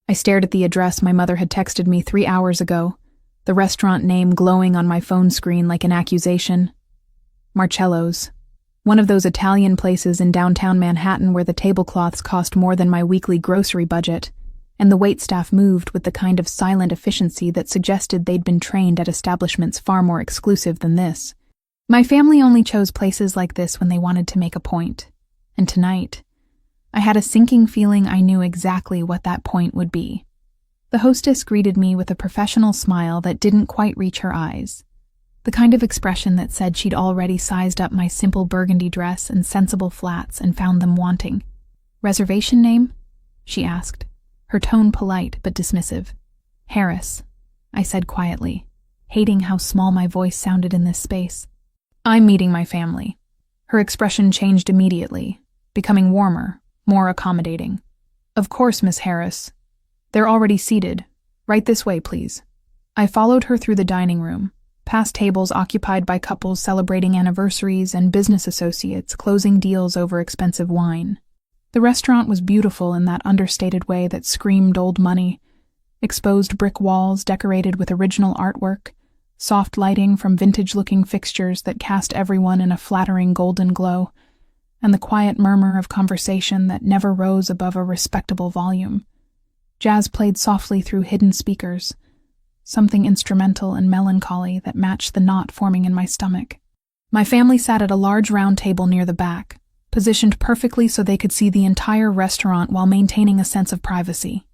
I stared at the address my mother had texted me 3 hours ago, the restaurant name glowing on my phone screen like an accusation. Marcello's. One of those Italian places in downtown Manhattan where the tablecloths cost more than my weekly grocery budget, and the waitstaff moved with the kind of silent efficiency that suggested they'd been trained at establishments far more exclusive than this. My family only chose places like this when they wanted to make a point, and tonight, I had a sinking feeling I knew exactly what that point would be. The hostess greeted me with a professional smile that didn't quite reach her eyes, the kind of expression that said she'd already sized up my simple burgundy dress and sensible flats and found them wanting. "Reservation name?" she asked, her tone polite but dismissive. "Harris," I said quietly, hating how small my voice sounded in this space. "I'm meeting my family." Her expression changed immediately, becoming warmer, more accommodating. "Of course, Miss Harris. They're already seated. Right this way, please." I followed her through the dining room, past tables occupied by couples celebrating anniversaries and business associates closing deals over expensive wine. The restaurant was beautiful in that understated way that screamed old money. Exposed brick walls decorated with original artwork, soft lighting from vintage-looking fixtures that cast everyone in a flattering golden glow, and the quiet murmur of conversation that never rose above a respectable volume. Jazz played softly through hidden speakers, something instrumental and melancholy that matched the knot forming in my stomach. My family sat at a large round table near the back, positioned perfectly so they could see the entire restaurant while maintaining a sense of privacy.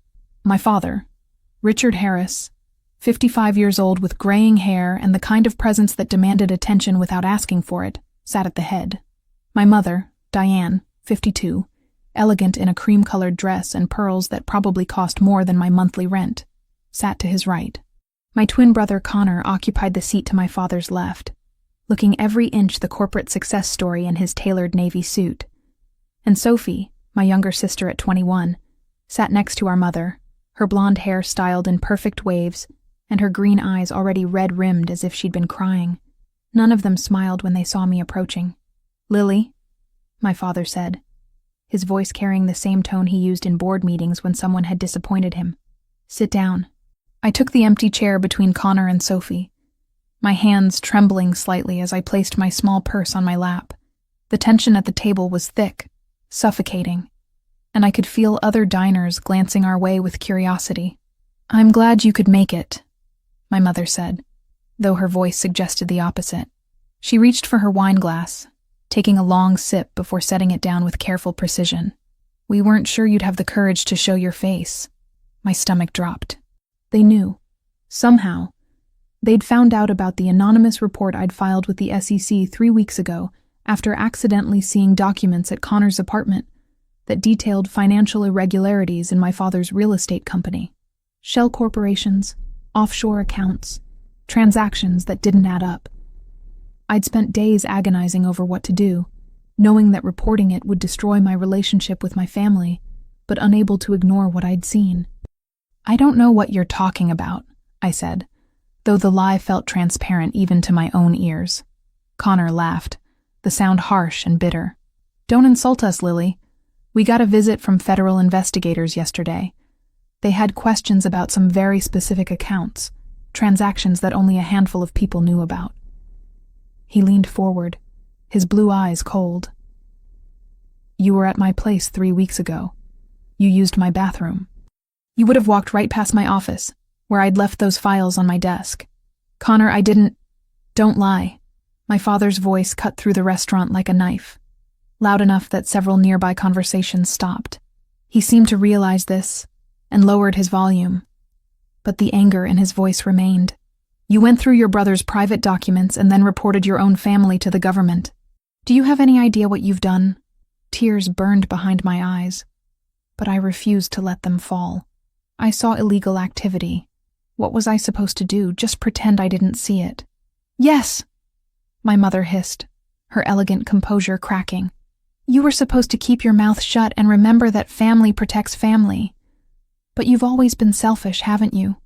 My father, Richard Harris, 55 years old with graying hair and the kind of presence that demanded attention without asking for it, sat at the head. My mother, Diane, 52, elegant in a cream-colored dress and pearls that probably cost more than my monthly rent, sat to his right. My twin brother Connor occupied the seat to my father's left, looking every inch the corporate success story in his tailored navy suit. And Sophie, my younger sister at 21, sat next to our mother, her blonde hair styled in perfect waves, and her green eyes already red-rimmed as if she'd been crying. None of them smiled when they saw me approaching. "Lily," my father said, his voice carrying the same tone he used in board meetings when someone had disappointed him. "Sit down." I took the empty chair between Connor and Sophie, my hands trembling slightly as I placed my small purse on my lap. The tension at the table was thick, suffocating, and I could feel other diners glancing our way with curiosity. "I'm glad you could make it," my mother said, though her voice suggested the opposite. She reached for her wine glass, taking a long sip before setting it down with careful precision. "We weren't sure you'd have the courage to show your face." My stomach dropped. They knew. Somehow. They'd found out about the anonymous report I'd filed with the SEC 3 weeks ago after accidentally seeing documents at Connor's apartment that detailed financial irregularities in my father's real estate company. Shell corporations, offshore accounts, transactions that didn't add up. I'd spent days agonizing over what to do, knowing that reporting it would destroy my relationship with my family, but unable to ignore what I'd seen. "I don't know what you're talking about," I said, though the lie felt transparent even to my own ears. Connor laughed, the sound harsh and bitter. "Don't insult us, Lily. We got a visit from federal investigators yesterday. They had questions about some very specific accounts, transactions that only a handful of people knew about." He leaned forward, his blue eyes cold. "You were at my place 3 weeks ago. You used my bathroom. You would have walked right past my office, where I'd left those files on my desk. Connor, I didn't—" "Don't lie." My father's voice cut through the restaurant like a knife, loud enough that several nearby conversations stopped. He seemed to realize this, and lowered his volume. But the anger in his voice remained. "You went through your brother's private documents and then reported your own family to the government. Do you have any idea what you've done?" Tears burned behind my eyes, but I refused to let them fall. I saw illegal activity. What was I supposed to do? Just pretend I didn't see it? "Yes," my mother hissed, her elegant composure cracking. "You were supposed to keep your mouth shut and remember that family protects family. But you've always been selfish, haven't you?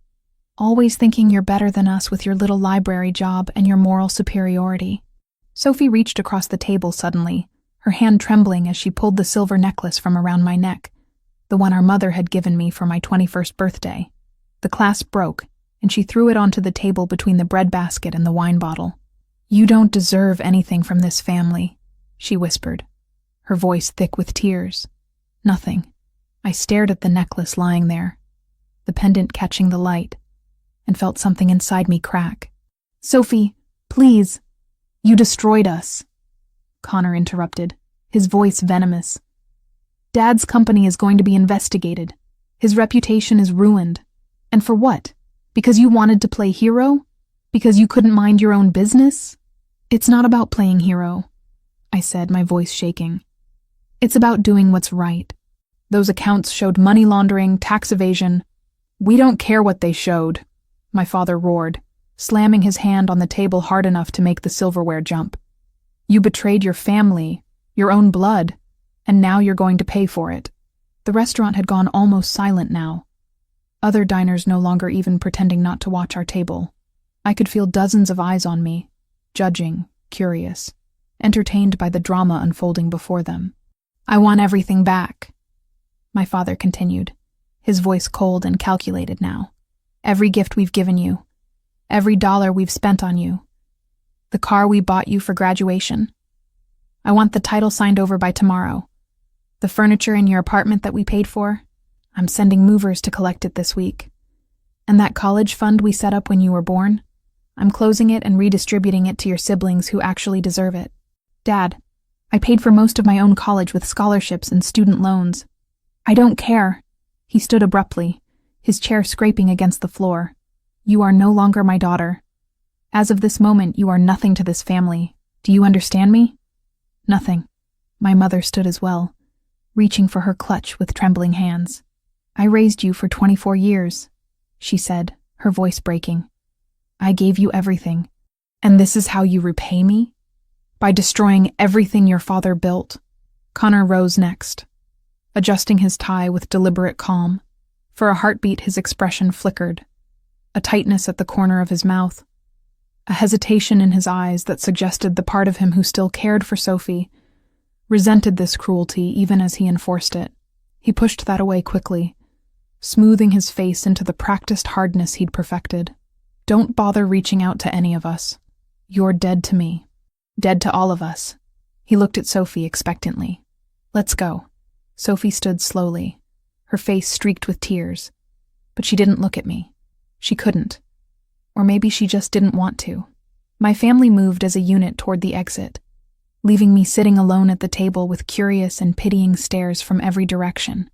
Always thinking you're better than us with your little library job and your moral superiority." Sophie reached across the table suddenly, her hand trembling as she pulled the silver necklace from around my neck, the one our mother had given me for my 21st birthday. The clasp broke, and she threw it onto the table between the breadbasket and the wine bottle. "You don't deserve anything from this family," she whispered, her voice thick with tears. Nothing. I stared at the necklace lying there, the pendant catching the light, and felt something inside me crack. "Sophie, please. You destroyed us," Connor interrupted, his voice venomous. "Dad's company is going to be investigated. His reputation is ruined. And for what? Because you wanted to play hero? Because you couldn't mind your own business?" "It's not about playing hero," I said, my voice shaking. "It's about doing what's right. Those accounts showed money laundering, tax evasion." "We don't care what they showed," my father roared, slamming his hand on the table hard enough to make the silverware jump. "You betrayed your family, your own blood, and now you're going to pay for it." The restaurant had gone almost silent now, other diners no longer even pretending not to watch our table. I could feel dozens of eyes on me, judging, curious, entertained by the drama unfolding before them. "I want everything back," my father continued, his voice cold and calculated now. "Every gift we've given you, every dollar we've spent on you, the car we bought you for graduation. I want the title signed over by tomorrow. The furniture in your apartment that we paid for, I'm sending movers to collect it this week. And that college fund we set up when you were born, I'm closing it and redistributing it to your siblings who actually deserve it. Dad, I paid for most of my own college with scholarships and student loans. I don't care." He stood abruptly, his chair scraping against the floor. "You are no longer my daughter. As of this moment, you are nothing to this family. Do you understand me?" "Nothing." My mother stood as well, reaching for her clutch with trembling hands. "I raised you for 24 years, she said, her voice breaking. "I gave you everything. And this is how you repay me? By destroying everything your father built." Connor rose next, adjusting his tie with deliberate calm. For a heartbeat, his expression flickered, a tightness at the corner of his mouth, a hesitation in his eyes that suggested the part of him who still cared for Sophie, resented this cruelty even as he enforced it. He pushed that away quickly, smoothing his face into the practiced hardness he'd perfected. "Don't bother reaching out to any of us. You're dead to me. Dead to all of us." He looked at Sophie expectantly. "Let's go." Sophie stood slowly, her face streaked with tears, but she didn't look at me. She couldn't. Or maybe she just didn't want to. My family moved as a unit toward the exit, leaving me sitting alone at the table with curious and pitying stares from every direction.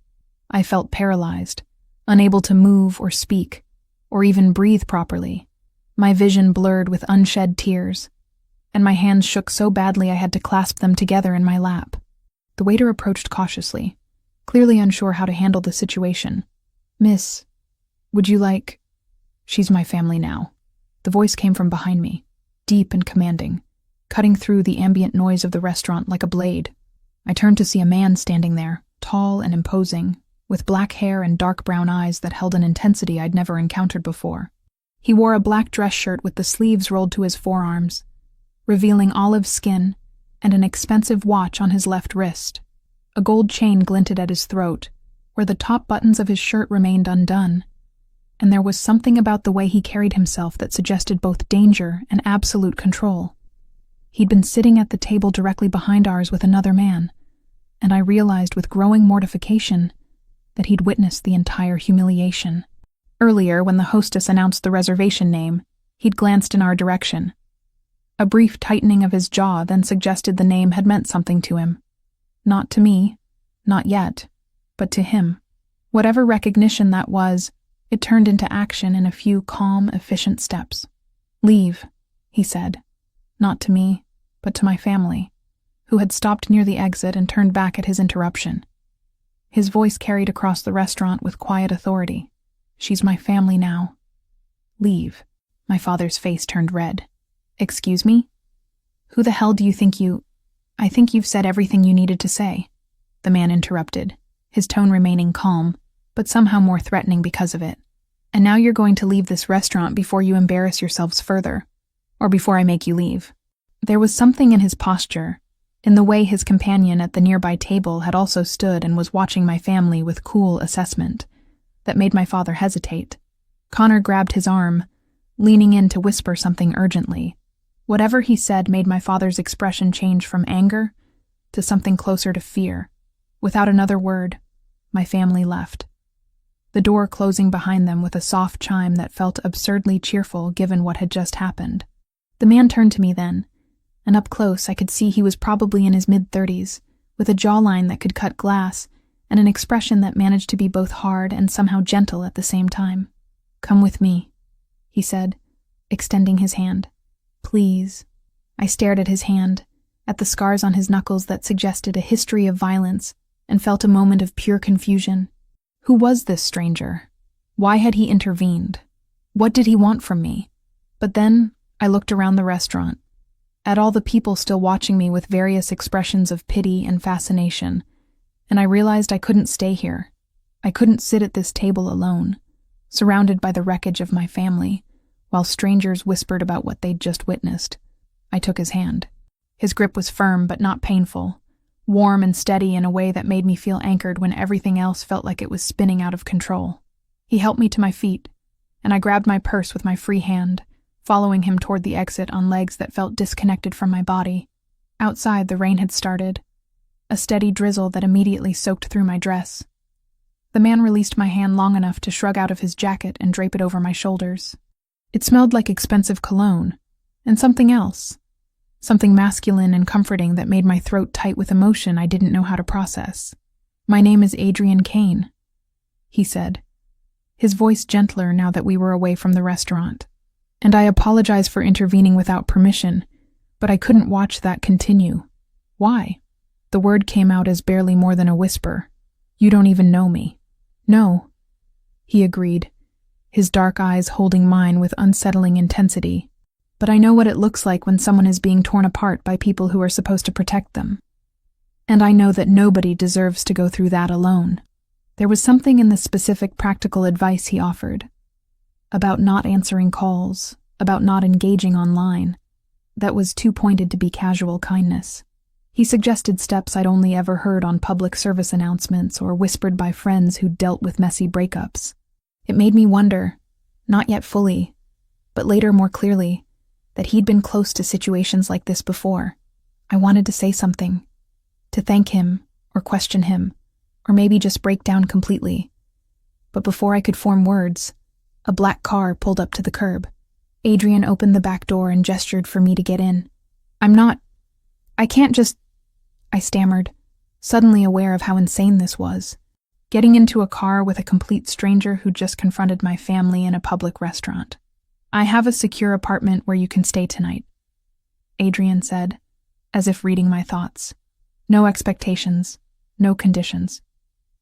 I felt paralyzed, unable to move or speak, or even breathe properly. My vision blurred with unshed tears, and my hands shook so badly I had to clasp them together in my lap. The waiter approached cautiously, clearly unsure how to handle the situation. "Miss, would you like—" "She's my family now." The voice came from behind me, deep and commanding, cutting through the ambient noise of the restaurant like a blade. I turned to see a man standing there, tall and imposing, with black hair and dark brown eyes that held an intensity I'd never encountered before. He wore a black dress shirt with the sleeves rolled to his forearms, revealing olive skin and an expensive watch on his left wrist. A gold chain glinted at his throat, where the top buttons of his shirt remained undone, and there was something about the way he carried himself that suggested both danger and absolute control. He'd been sitting at the table directly behind ours with another man, and I realized with growing mortification that he'd witnessed the entire humiliation. Earlier, when the hostess announced the reservation name, he'd glanced in our direction. A brief tightening of his jaw then suggested the name had meant something to him. Not to me, not yet, but to him. Whatever recognition that was, it turned into action in a few calm, efficient steps. "Leave," he said, not to me, but to my family, who had stopped near the exit and turned back at his interruption. His voice carried across the restaurant with quiet authority. "She's my family now. Leave." My father's face turned red. "Excuse me? Who the hell do you think you—" "I think you've said everything you needed to say," the man interrupted, his tone remaining calm, but somehow more threatening because of it. "And now you're going to leave this restaurant before you embarrass yourselves further, or before I make you leave." There was something in his posture, in the way his companion at the nearby table had also stood and was watching my family with cool assessment, that made my father hesitate. Connor grabbed his arm, leaning in to whisper something urgently. Whatever he said made my father's expression change from anger to something closer to fear. Without another word, my family left, the door closing behind them with a soft chime that felt absurdly cheerful given what had just happened. The man turned to me then, and up close I could see he was probably in his mid-30s, with a jawline that could cut glass and an expression that managed to be both hard and somehow gentle at the same time. "Come with me," he said, extending his hand. "Please." I stared at his hand, at the scars on his knuckles that suggested a history of violence, and felt a moment of pure confusion. Who was this stranger? Why had he intervened? What did he want from me? But then I looked around the restaurant, at all the people still watching me with various expressions of pity and fascination, and I realized I couldn't stay here. I couldn't sit at this table alone, surrounded by the wreckage of my family, while strangers whispered about what they'd just witnessed. I took his hand. His grip was firm but not painful, warm and steady in a way that made me feel anchored when everything else felt like it was spinning out of control. He helped me to my feet, and I grabbed my purse with my free hand, following him toward the exit on legs that felt disconnected from my body. Outside, the rain had started, a steady drizzle that immediately soaked through my dress. The man released my hand long enough to shrug out of his jacket and drape it over my shoulders. It smelled like expensive cologne, and something else. Something masculine and comforting that made my throat tight with emotion I didn't know how to process. "My name is Adrian Kane," he said, his voice gentler now that we were away from the restaurant. "And I apologize for intervening without permission, but I couldn't watch that continue." "Why?" The word came out as barely more than a whisper. "You don't even know me." "No," he agreed, his dark eyes holding mine with unsettling intensity. "But I know what it looks like when someone is being torn apart by people who are supposed to protect them. And I know that nobody deserves to go through that alone." There was something in the specific practical advice he offered, about not answering calls, about not engaging online, that was too pointed to be casual kindness. He suggested steps I'd only ever heard on public service announcements or whispered by friends who dealt with messy breakups. It made me wonder, not yet fully, but later more clearly, that he'd been close to situations like this before. I wanted to say something, to thank him, or question him, or maybe just break down completely. But before I could form words, a black car pulled up to the curb. Adrian opened the back door and gestured for me to get in. I can't just," I stammered, suddenly aware of how insane this was. Getting into a car with a complete stranger who just confronted my family in a public restaurant. "I have a secure apartment where you can stay tonight," Adrian said, as if reading my thoughts. "No expectations, no conditions.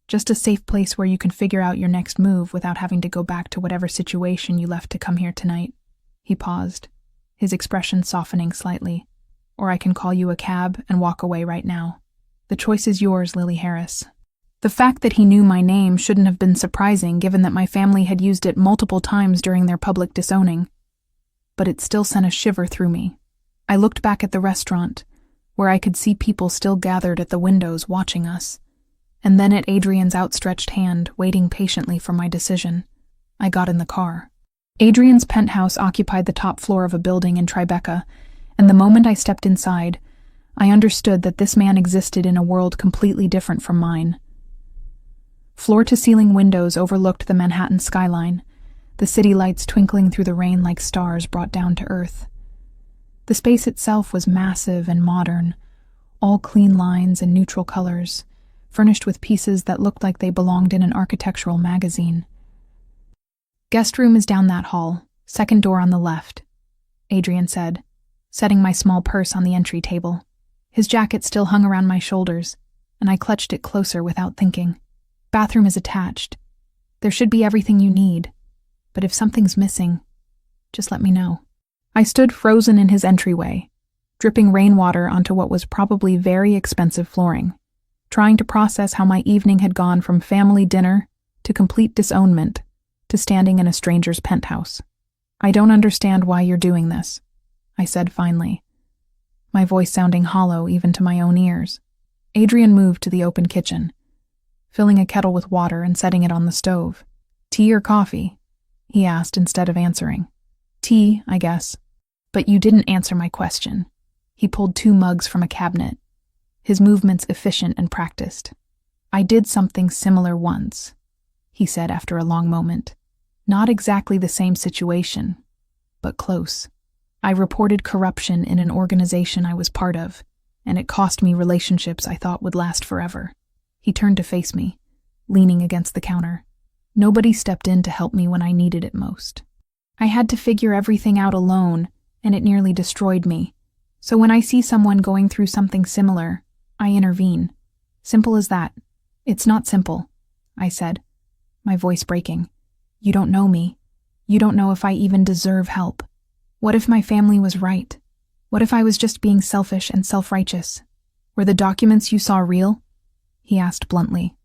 Just a safe place where you can figure out your next move without having to go back to whatever situation you left to come here tonight." He paused, his expression softening slightly. "Or I can call you a cab and walk away right now. The choice is yours, Lily Harris." The fact that he knew my name shouldn't have been surprising given that my family had used it multiple times during their public disowning. But it still sent a shiver through me. I looked back at the restaurant, where I could see people still gathered at the windows watching us, and then at Adrian's outstretched hand, waiting patiently for my decision. I got in the car. Adrian's penthouse occupied the top floor of a building in Tribeca, and the moment I stepped inside, I understood that this man existed in a world completely different from mine. Floor-to-ceiling windows overlooked the Manhattan skyline, the city lights twinkling through the rain like stars brought down to earth. The space itself was massive and modern, all clean lines and neutral colors, furnished with pieces that looked like they belonged in an architectural magazine. "Guest room is down that hall, second door on the left," Adrian said, setting my small purse on the entry table. His jacket still hung around my shoulders, and I clutched it closer without thinking. "Bathroom is attached. There should be everything you need, but if something's missing, just let me know." I stood frozen in his entryway, dripping rainwater onto what was probably very expensive flooring, trying to process how my evening had gone from family dinner to complete disownment to standing in a stranger's penthouse. "I don't understand why you're doing this," I said finally. my voice sounding hollow even to my own ears. Adrian moved to the open kitchen, filling a kettle with water and setting it on the stove. "Tea or coffee?" he asked instead of answering. "Tea, I guess." "But you didn't answer my question." He pulled 2 mugs from a cabinet, his movements efficient and practiced. "I did something similar once," he said after a long moment. "Not exactly the same situation, but close. I reported corruption in an organization I was part of, and it cost me relationships I thought would last forever." He turned to face me, leaning against the counter. "Nobody stepped in to help me when I needed it most. I had to figure everything out alone, and it nearly destroyed me. So when I see someone going through something similar, I intervene. Simple as that." "It's not simple," I said, my voice breaking. "You don't know me. You don't know if I even deserve help. What if my family was right? What if I was just being selfish and self-righteous? Were the documents you saw real?" he asked bluntly.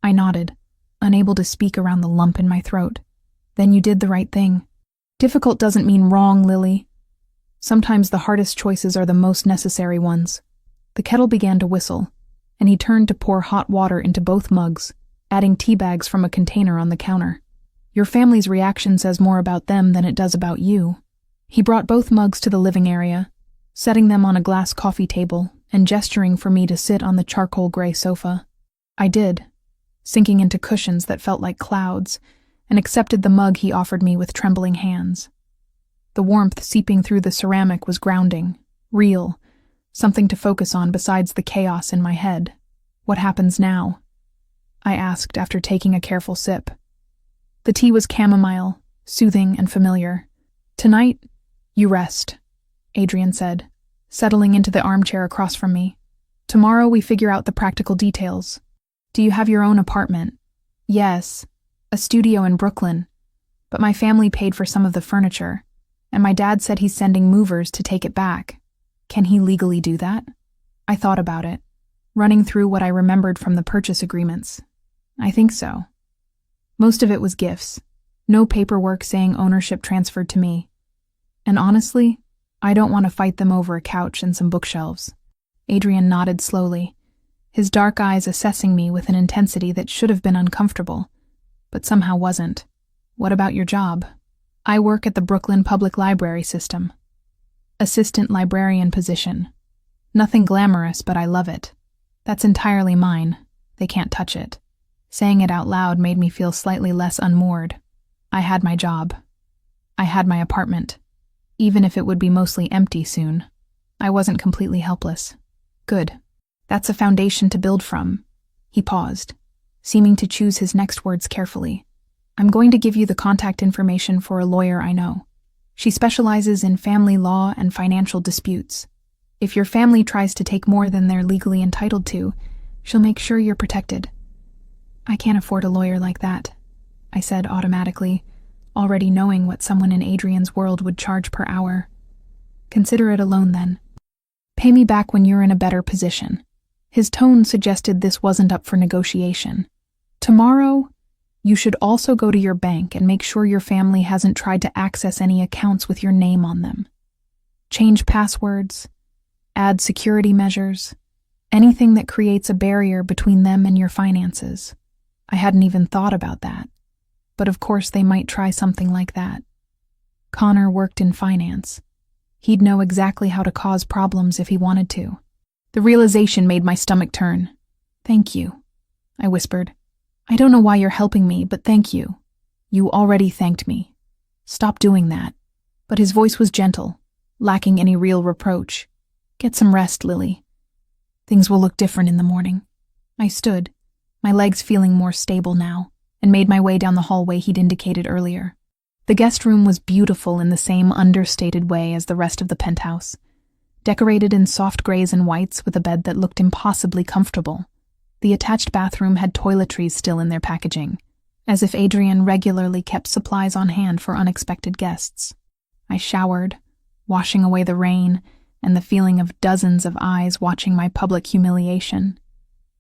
I nodded, unable to speak around the lump in my throat. "Then you did the right thing." "Difficult doesn't mean wrong, Lily. Sometimes the hardest choices are the most necessary ones." The kettle began to whistle, and he turned to pour hot water into both mugs, adding tea bags from a container on the counter. "Your family's reaction says more about them than it does about you." He brought both mugs to the living area, setting them on a glass coffee table and gesturing for me to sit on the charcoal gray sofa. I did, sinking into cushions that felt like clouds, and accepted the mug he offered me with trembling hands. The warmth seeping through the ceramic was grounding, real, something to focus on besides the chaos in my head. "What happens now?" I asked after taking a careful sip. The tea was chamomile, soothing and familiar. "Tonight, you rest," Adrian said, settling into the armchair across from me. "Tomorrow we figure out the practical details. Do you have your own apartment?" "Yes, a studio in Brooklyn, but my family paid for some of the furniture, and my dad said he's sending movers to take it back. Can he legally do that?" I thought about it, running through what I remembered from the purchase agreements. I think so. Most of it was gifts, no paperwork saying ownership transferred to me. And honestly, I don't want to fight them over a couch and some bookshelves. Adrian nodded slowly, his dark eyes assessing me with an intensity that should have been uncomfortable, but somehow wasn't. "What about your job?" "I work at the Brooklyn Public Library System. Assistant librarian position. Nothing glamorous, but I love it. That's entirely mine. They can't touch it." Saying it out loud made me feel slightly less unmoored. I had my job. I had my apartment. Even if it would be mostly empty soon, I wasn't completely helpless. "Good. That's a foundation to build from." He paused, seeming to choose his next words carefully. "I'm going to give you the contact information for a lawyer I know. She specializes in family law and financial disputes. If your family tries to take more than they're legally entitled to, she'll make sure you're protected." "I can't afford a lawyer like that," I said automatically, already knowing what someone in Adrian's world would charge per hour. "Consider it a loan then. Pay me back when you're in a better position." His tone suggested this wasn't up for negotiation. "Tomorrow, you should also go to your bank and make sure your family hasn't tried to access any accounts with your name on them. Change passwords, add security measures, anything that creates a barrier between them and your finances." I hadn't even thought about that, but of course they might try something like that. Connor worked in finance. He'd know exactly how to cause problems if he wanted to. The realization made my stomach turn. "Thank you," I whispered. "I don't know why you're helping me, but thank you. You already thanked me. Stop doing that." But his voice was gentle, lacking any real reproach. "Get some rest, Lily. Things will look different in the morning." I stood, my legs feeling more stable now, and made my way down the hallway he'd indicated earlier. The guest room was beautiful in the same understated way as the rest of the penthouse, decorated in soft grays and whites with a bed that looked impossibly comfortable. The attached bathroom had toiletries still in their packaging, as if Adrian regularly kept supplies on hand for unexpected guests. I showered, washing away the rain and the feeling of dozens of eyes watching my public humiliation,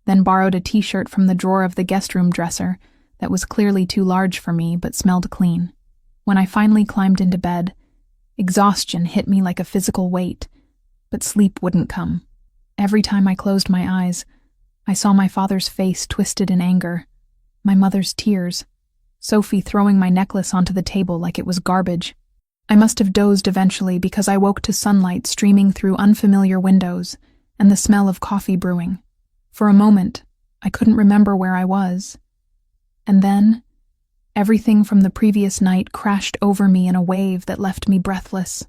then borrowed a t-shirt from the drawer of the guest room dresser that was clearly too large for me but smelled clean. When I finally climbed into bed, exhaustion hit me like a physical weight, but sleep wouldn't come. Every time I closed my eyes, I saw my father's face twisted in anger, my mother's tears, Sophie throwing my necklace onto the table like it was garbage. I must have dozed eventually because I woke to sunlight streaming through unfamiliar windows and the smell of coffee brewing. For a moment, I couldn't remember where I was. And then, everything from the previous night crashed over me in a wave that left me breathless.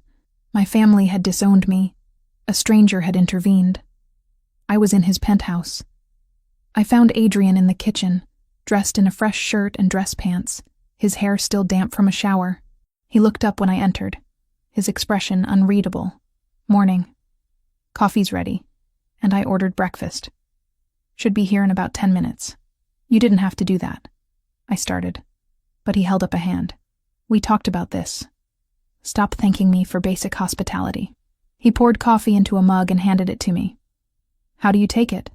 My family had disowned me. A stranger had intervened. I was in his penthouse. I found Adrian in the kitchen, dressed in a fresh shirt and dress pants, his hair still damp from a shower. He looked up when I entered, his expression unreadable. "Morning. Coffee's ready, and I ordered breakfast. Should be here in about 10 minutes. You didn't have to do that," I started, but he held up a hand. "We talked about this. Stop thanking me for basic hospitality." He poured coffee into a mug and handed it to me. "How do you take it?"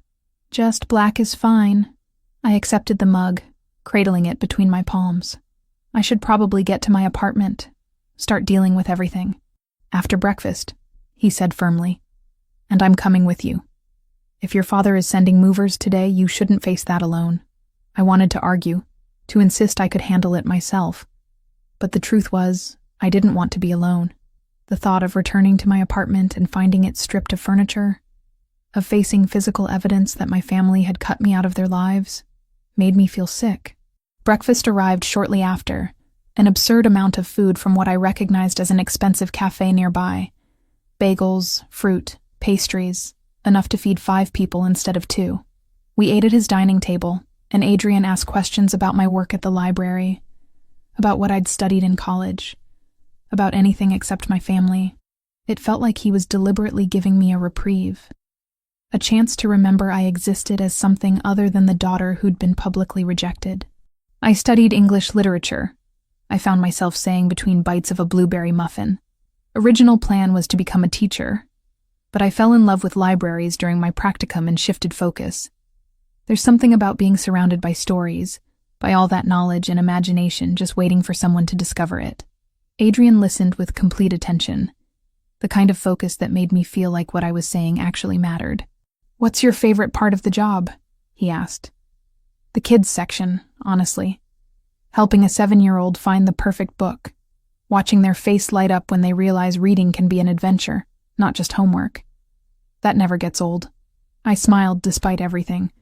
"Just black is fine." I accepted the mug, cradling it between my palms. I should probably get to my apartment, start dealing with everything. "After breakfast," he said firmly. "And I'm coming with you. If your father is sending movers today, you shouldn't face that alone." I wanted to argue, to insist I could handle it myself. But the truth was, I didn't want to be alone. The thought of returning to my apartment and finding it stripped of furniture, of facing physical evidence that my family had cut me out of their lives, made me feel sick. Breakfast arrived shortly after, an absurd amount of food from what I recognized as an expensive cafe nearby. Bagels, fruit, pastries, enough to feed 5 people instead of 2. We ate at his dining table, and Adrian asked questions about my work at the library, about what I'd studied in college, about anything except my family. It felt like he was deliberately giving me a reprieve, a chance to remember I existed as something other than the daughter who'd been publicly rejected. I studied English literature, I found myself saying between bites of a blueberry muffin. Original plan was to become a teacher, but I fell in love with libraries during my practicum and shifted focus. There's something about being surrounded by stories, by all that knowledge and imagination just waiting for someone to discover it. Adrian listened with complete attention, the kind of focus that made me feel like what I was saying actually mattered. "What's your favorite part of the job?" he asked. "The kids section, honestly. Helping a 7-year-old find the perfect book. Watching their face light up when they realize reading can be an adventure, not just homework. That never gets old." I smiled despite everything,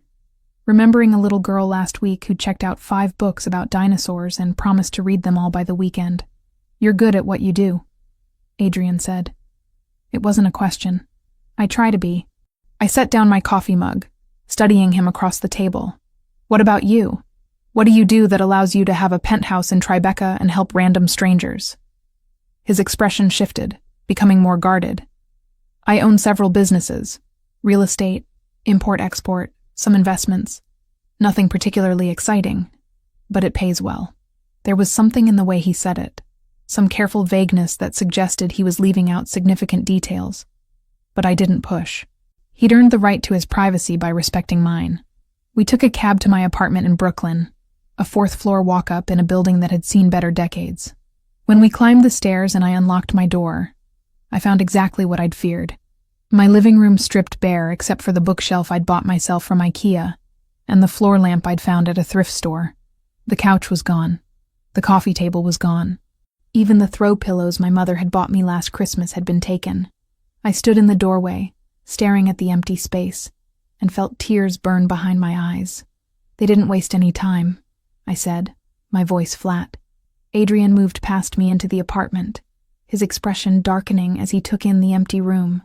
remembering a little girl last week who checked out 5 books about dinosaurs and promised to read them all by the weekend. "You're good at what you do," Adrian said. It wasn't a question. I try to be. I set down my coffee mug, studying him across the table. "What about you? What do you do that allows you to have a penthouse in Tribeca and help random strangers?" His expression shifted, becoming more guarded. "I own several businesses. Real estate, import-export, some investments. Nothing particularly exciting, but it pays well." There was something in the way he said it, some careful vagueness that suggested he was leaving out significant details. But I didn't push. He'd earned the right to his privacy by respecting mine. We took a cab to my apartment in Brooklyn, a 4th-floor walk-up in a building that had seen better decades. When we climbed the stairs and I unlocked my door, I found exactly what I'd feared. My living room stripped bare except for the bookshelf I'd bought myself from IKEA and the floor lamp I'd found at a thrift store. The couch was gone. The coffee table was gone. Even the throw pillows my mother had bought me last Christmas had been taken. I stood in the doorway, staring at the empty space, and felt tears burn behind my eyes. "They didn't waste any time," I said, my voice flat. Adrian moved past me into the apartment, his expression darkening as he took in the empty room.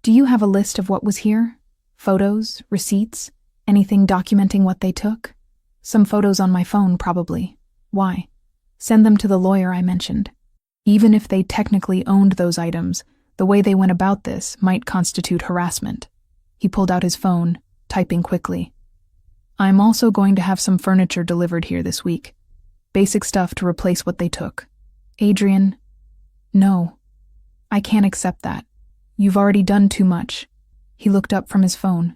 "Do you have a list of what was here? Photos, receipts, anything documenting what they took?" "Some photos on my phone, probably." "Why?" "Send them to the lawyer I mentioned. Even if they technically owned those items, the way they went about this might constitute harassment." He pulled out his phone, typing quickly. "I'm also going to have some furniture delivered here this week. Basic stuff to replace what they took." "Adrian, no. I can't accept that. You've already done too much." He looked up from his phone,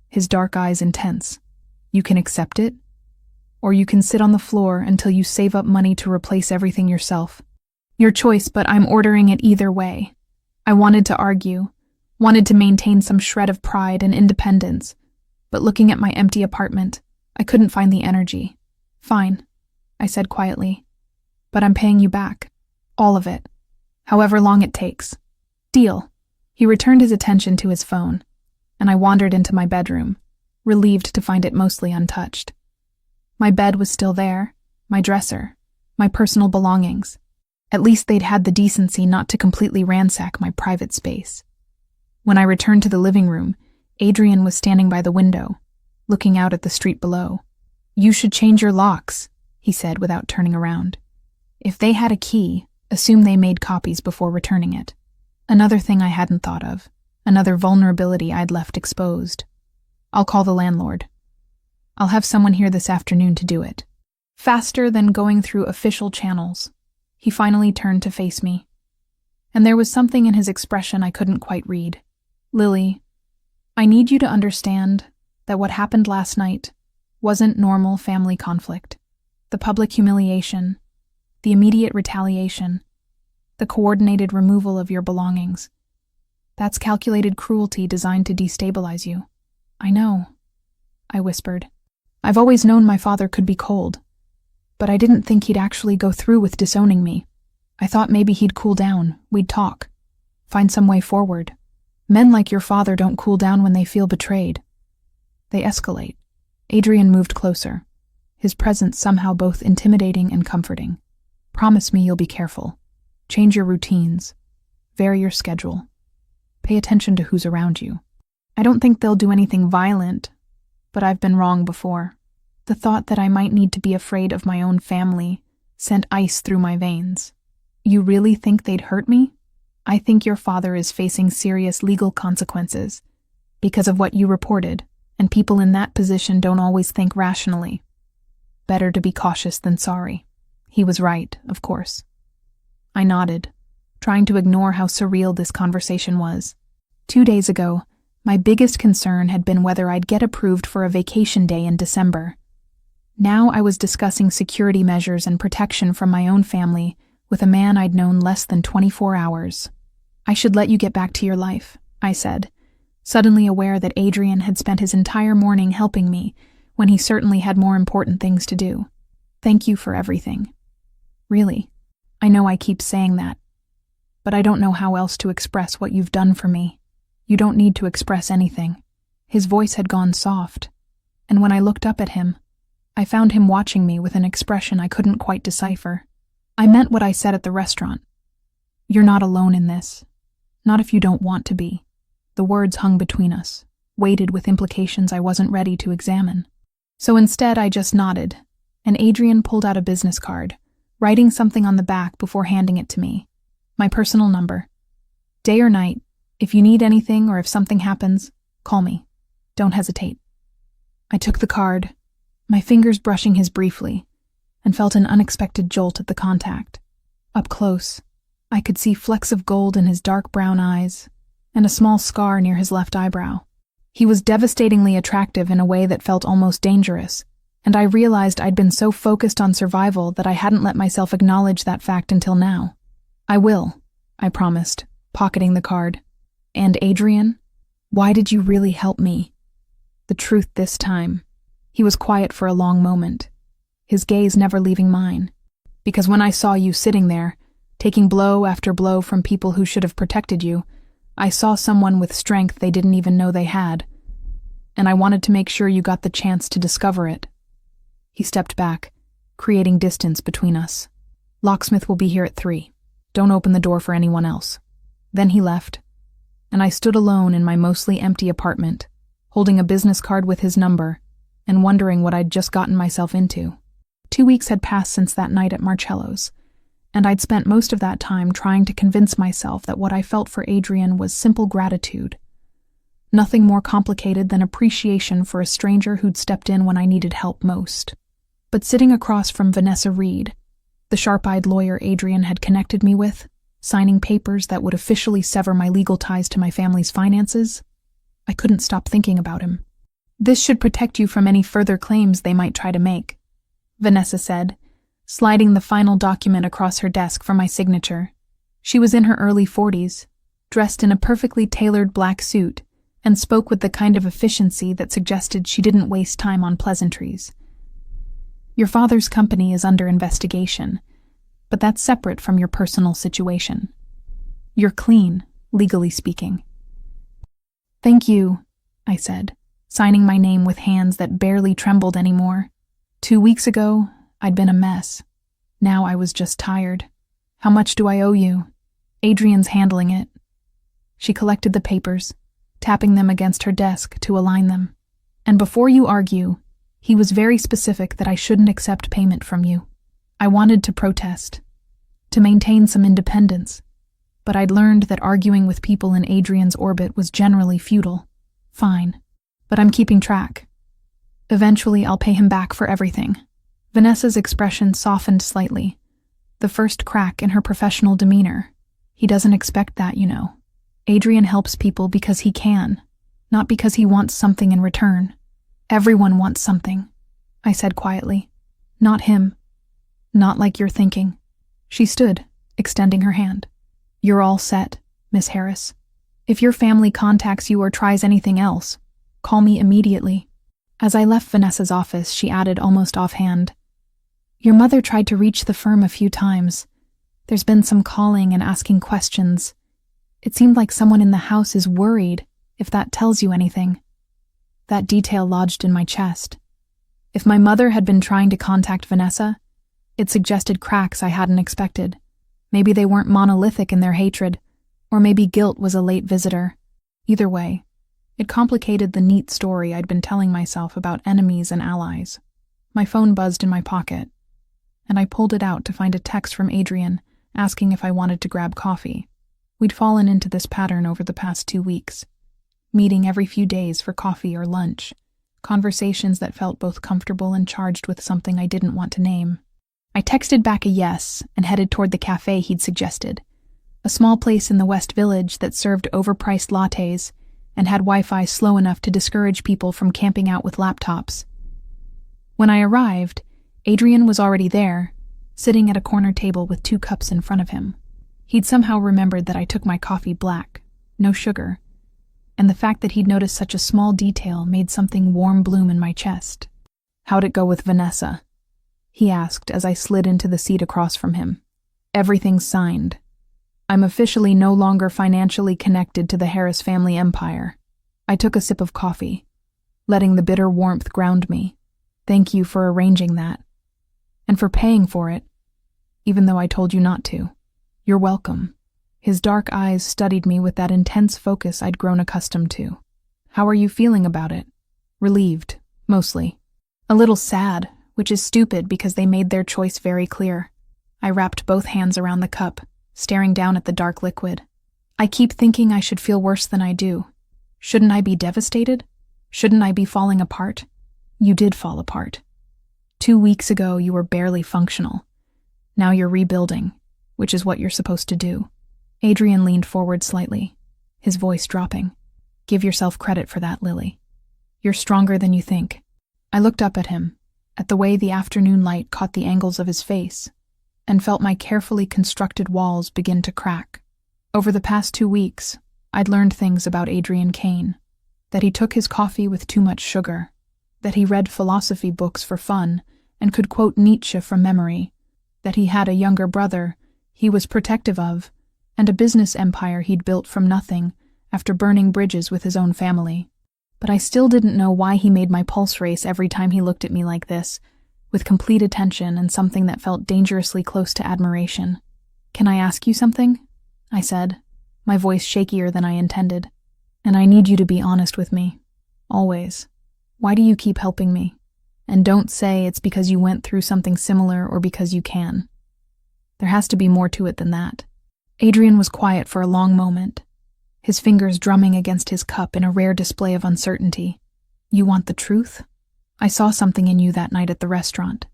his dark eyes intense. "You can accept it? Or you can sit on the floor until you save up money to replace everything yourself." "Your choice, but I'm ordering it either way." I wanted to argue, wanted to maintain some shred of pride and independence, but looking at my empty apartment, I couldn't find the energy. "Fine," I said quietly, "but I'm paying you back. All of it. However long it takes. Deal." He returned his attention to his phone, and I wandered into my bedroom, relieved to find it mostly untouched. My bed was still there, my dresser, my personal belongings. At least they'd had the decency not to completely ransack my private space. When I returned to the living room, Adrian was standing by the window, looking out at the street below. "You should change your locks," he said without turning around. "If they had a key, assume they made copies before returning it." Another thing I hadn't thought of, another vulnerability I'd left exposed. "I'll call the landlord. I'll have someone here this afternoon to do it." Faster than going through official channels, he finally turned to face me. And there was something in his expression I couldn't quite read. "Lily, I need you to understand that what happened last night wasn't normal family conflict. The public humiliation, the immediate retaliation, the coordinated removal of your belongings. That's calculated cruelty designed to destabilize you." "I know," I whispered. "I've always known my father could be cold, but I didn't think he'd actually go through with disowning me. I thought maybe he'd cool down, we'd talk, find some way forward. Men like your father don't cool down when they feel betrayed. They escalate." Adrian moved closer, his presence somehow both intimidating and comforting. "Promise me you'll be careful. Change your routines. Vary your schedule. Pay attention to who's around you. I don't think they'll do anything violent, but I've been wrong before." The thought that I might need to be afraid of my own family sent ice through my veins. "You really think they'd hurt me? I think your father is facing serious legal consequences because of what you reported, and people in that position don't always think rationally. Better to be cautious than sorry." He was right, of course. I nodded, trying to ignore how surreal this conversation was. 2 days ago, my biggest concern had been whether I'd get approved for a vacation day in December. Now I was discussing security measures and protection from my own family with a man I'd known less than 24 hours. "I should let you get back to your life," I said, suddenly aware that Adrian had spent his entire morning helping me when he certainly had more important things to do. "Thank you for everything. Really. I know I keep saying that, but I don't know how else to express what you've done for me. You don't need to express anything." His voice had gone soft, and when I looked up at him, I found him watching me with an expression I couldn't quite decipher. "I meant what I said at the restaurant. You're not alone in this. Not if you don't want to be." The words hung between us, weighted with implications I wasn't ready to examine. So instead I just nodded, and Adrian pulled out a business card, writing something on the back before handing it to me. "My personal number. Day or night, if you need anything or if something happens, call me. Don't hesitate." I took the card, my fingers brushing his briefly, and felt an unexpected jolt at the contact. Up close, I could see flecks of gold in his dark brown eyes and a small scar near his left eyebrow. He was devastatingly attractive in a way that felt almost dangerous, and I realized I'd been so focused on survival that I hadn't let myself acknowledge that fact until now. "I will," I promised, pocketing the card. "And Adrian, why did you really help me?" The truth this time. He was quiet for a long moment, his gaze never leaving mine. "Because when I saw you sitting there, taking blow after blow from people who should have protected you, I saw someone with strength they didn't even know they had. And I wanted to make sure you got the chance to discover it." He stepped back, creating distance between us. "Locksmith will be here at 3. Don't open the door for anyone else." Then he left, and I stood alone in my mostly empty apartment, holding a business card with his number, and wondering what I'd just gotten myself into. 2 weeks had passed since that night at Marcello's, and I'd spent most of that time trying to convince myself that what I felt for Adrian was simple gratitude. Nothing more complicated than appreciation for a stranger who'd stepped in when I needed help most. But sitting across from Vanessa Reed, the sharp-eyed lawyer Adrian had connected me with, signing papers that would officially sever my legal ties to my family's finances, I couldn't stop thinking about him. "This should protect you from any further claims they might try to make," Vanessa said, sliding the final document across her desk for my signature. She was in her early 40s, dressed in a perfectly tailored black suit, and spoke with the kind of efficiency that suggested she didn't waste time on pleasantries. Your father's company is under investigation, but that's separate from your personal situation. You're clean, legally speaking. Thank you, I said, signing my name with hands that barely trembled anymore. 2 weeks ago, I'd been a mess. Now I was just tired. How much do I owe you? Adrian's handling it. She collected the papers, tapping them against her desk to align them. And before you argue, he was very specific that I shouldn't accept payment from you. I wanted to protest, to maintain some independence, but I'd learned that arguing with people in Adrian's orbit was generally futile. Fine, but I'm keeping track. Eventually, I'll pay him back for everything. Vanessa's expression softened slightly, the first crack in her professional demeanor. He doesn't expect that, you know. Adrian helps people because he can, not because he wants something in return. Everyone wants something, I said quietly. Not him. Not like you're thinking. She stood, extending her hand. You're all set, Miss Harris. If your family contacts you or tries anything else, call me immediately. As I left Vanessa's office, she added almost offhand, Your mother tried to reach the firm a few times. There's been some calling and asking questions. It seemed like someone in the house is worried, if that tells you anything. That detail lodged in my chest. If my mother had been trying to contact Vanessa, it suggested cracks I hadn't expected. Maybe they weren't monolithic in their hatred, or maybe guilt was a late visitor. Either way, it complicated the neat story I'd been telling myself about enemies and allies. My phone buzzed in my pocket, and I pulled it out to find a text from Adrian asking if I wanted to grab coffee. We'd fallen into this pattern over the past 2 weeks, meeting every few days for coffee or lunch, conversations that felt both comfortable and charged with something I didn't want to name. I texted back a yes and headed toward the cafe he'd suggested, a small place in the West Village that served overpriced lattes and had Wi-Fi slow enough to discourage people from camping out with laptops. When I arrived, Adrian was already there, sitting at a corner table with 2 cups in front of him. He'd somehow remembered that I took my coffee black, no sugar, and the fact that he'd noticed such a small detail made something warm bloom in my chest. How'd it go with Vanessa? He asked as I slid into the seat across from him. Everything's signed. I'm officially no longer financially connected to the Harris family empire. I took a sip of coffee, letting the bitter warmth ground me. Thank you for arranging that. And for paying for it, even though I told you not to. You're welcome. His dark eyes studied me with that intense focus I'd grown accustomed to. How are you feeling about it? Relieved, mostly. A little sad, which is stupid because they made their choice very clear. I wrapped both hands around the cup, staring down at the dark liquid. I keep thinking I should feel worse than I do. Shouldn't I be devastated? Shouldn't I be falling apart? You did fall apart. 2 weeks ago, you were barely functional. Now you're rebuilding, which is what you're supposed to do. Adrian leaned forward slightly, his voice dropping. Give yourself credit for that, Lily. You're stronger than you think. I looked up at him, at the way the afternoon light caught the angles of his face, and felt my carefully constructed walls begin to crack. Over the past 2 weeks, I'd learned things about Adrian Kane, that he took his coffee with too much sugar, that he read philosophy books for fun and could quote Nietzsche from memory, that he had a younger brother he was protective of, and a business empire he'd built from nothing after burning bridges with his own family. But I still didn't know why he made my pulse race every time he looked at me like this, with complete attention and something that felt dangerously close to admiration. Can I ask you something? I said, my voice shakier than I intended. And I need you to be honest with me. Always. Why do you keep helping me? And don't say it's because you went through something similar or because you can. There has to be more to it than that. Adrian was quiet for a long moment, his fingers drumming against his cup in a rare display of uncertainty. You want the truth? I saw something in you that night at the restaurant.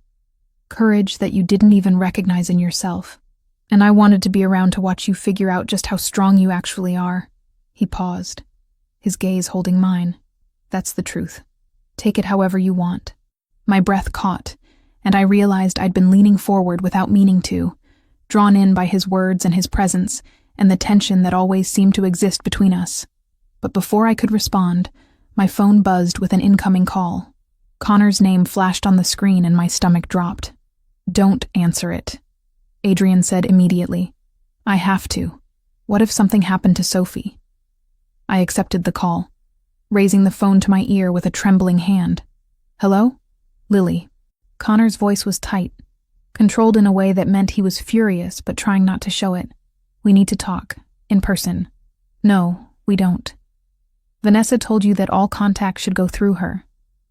Courage that you didn't even recognize in yourself. And I wanted to be around to watch you figure out just how strong you actually are. He paused, his gaze holding mine. That's the truth. Take it however you want. My breath caught, and I realized I'd been leaning forward without meaning to, drawn in by his words and his presence, and the tension that always seemed to exist between us. But before I could respond, my phone buzzed with an incoming call. Connor's name flashed on the screen and my stomach dropped. "Don't answer it," Adrian said immediately. "I have to. What if something happened to Sophie?" I accepted the call, raising the phone to my ear with a trembling hand. "Hello? Lily." Connor's voice was tight, controlled in a way that meant he was furious but trying not to show it. "We need to talk. In person." "No, we don't. Vanessa told you that all contact should go through her.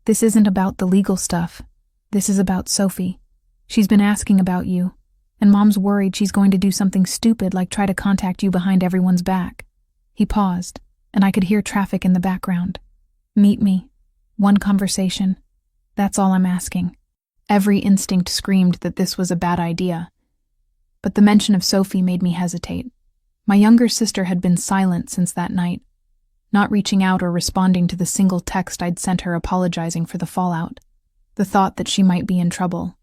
This isn't about the legal stuff. This is about Sophie. She's been asking about you, and Mom's worried she's going to do something stupid like try to contact you behind everyone's back." He paused, and I could hear traffic in the background. "Meet me. One conversation. That's all I'm asking." Every instinct screamed that this was a bad idea. But the mention of Sophie made me hesitate. My younger sister had been silent since that night, not reaching out or responding to the single text I'd sent her apologizing for the fallout. The thought that she might be in trouble,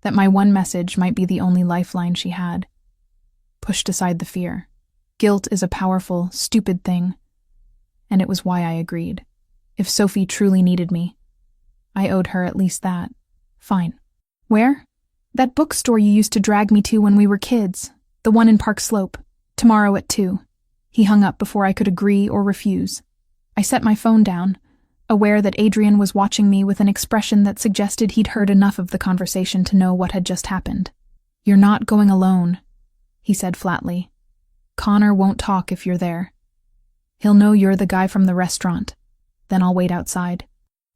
that my one message might be the only lifeline she had, pushed aside the fear. Guilt is a powerful, stupid thing, and it was why I agreed. If Sophie truly needed me, I owed her at least that. "Fine. Where?" "That bookstore you used to drag me to when we were kids. The one in Park Slope. Tomorrow at 2. He hung up before I could agree or refuse. I set my phone down, aware that Adrian was watching me with an expression that suggested he'd heard enough of the conversation to know what had just happened. "You're not going alone," he said flatly. "Connor won't talk if you're there. He'll know you're the guy from the restaurant. Then I'll wait outside,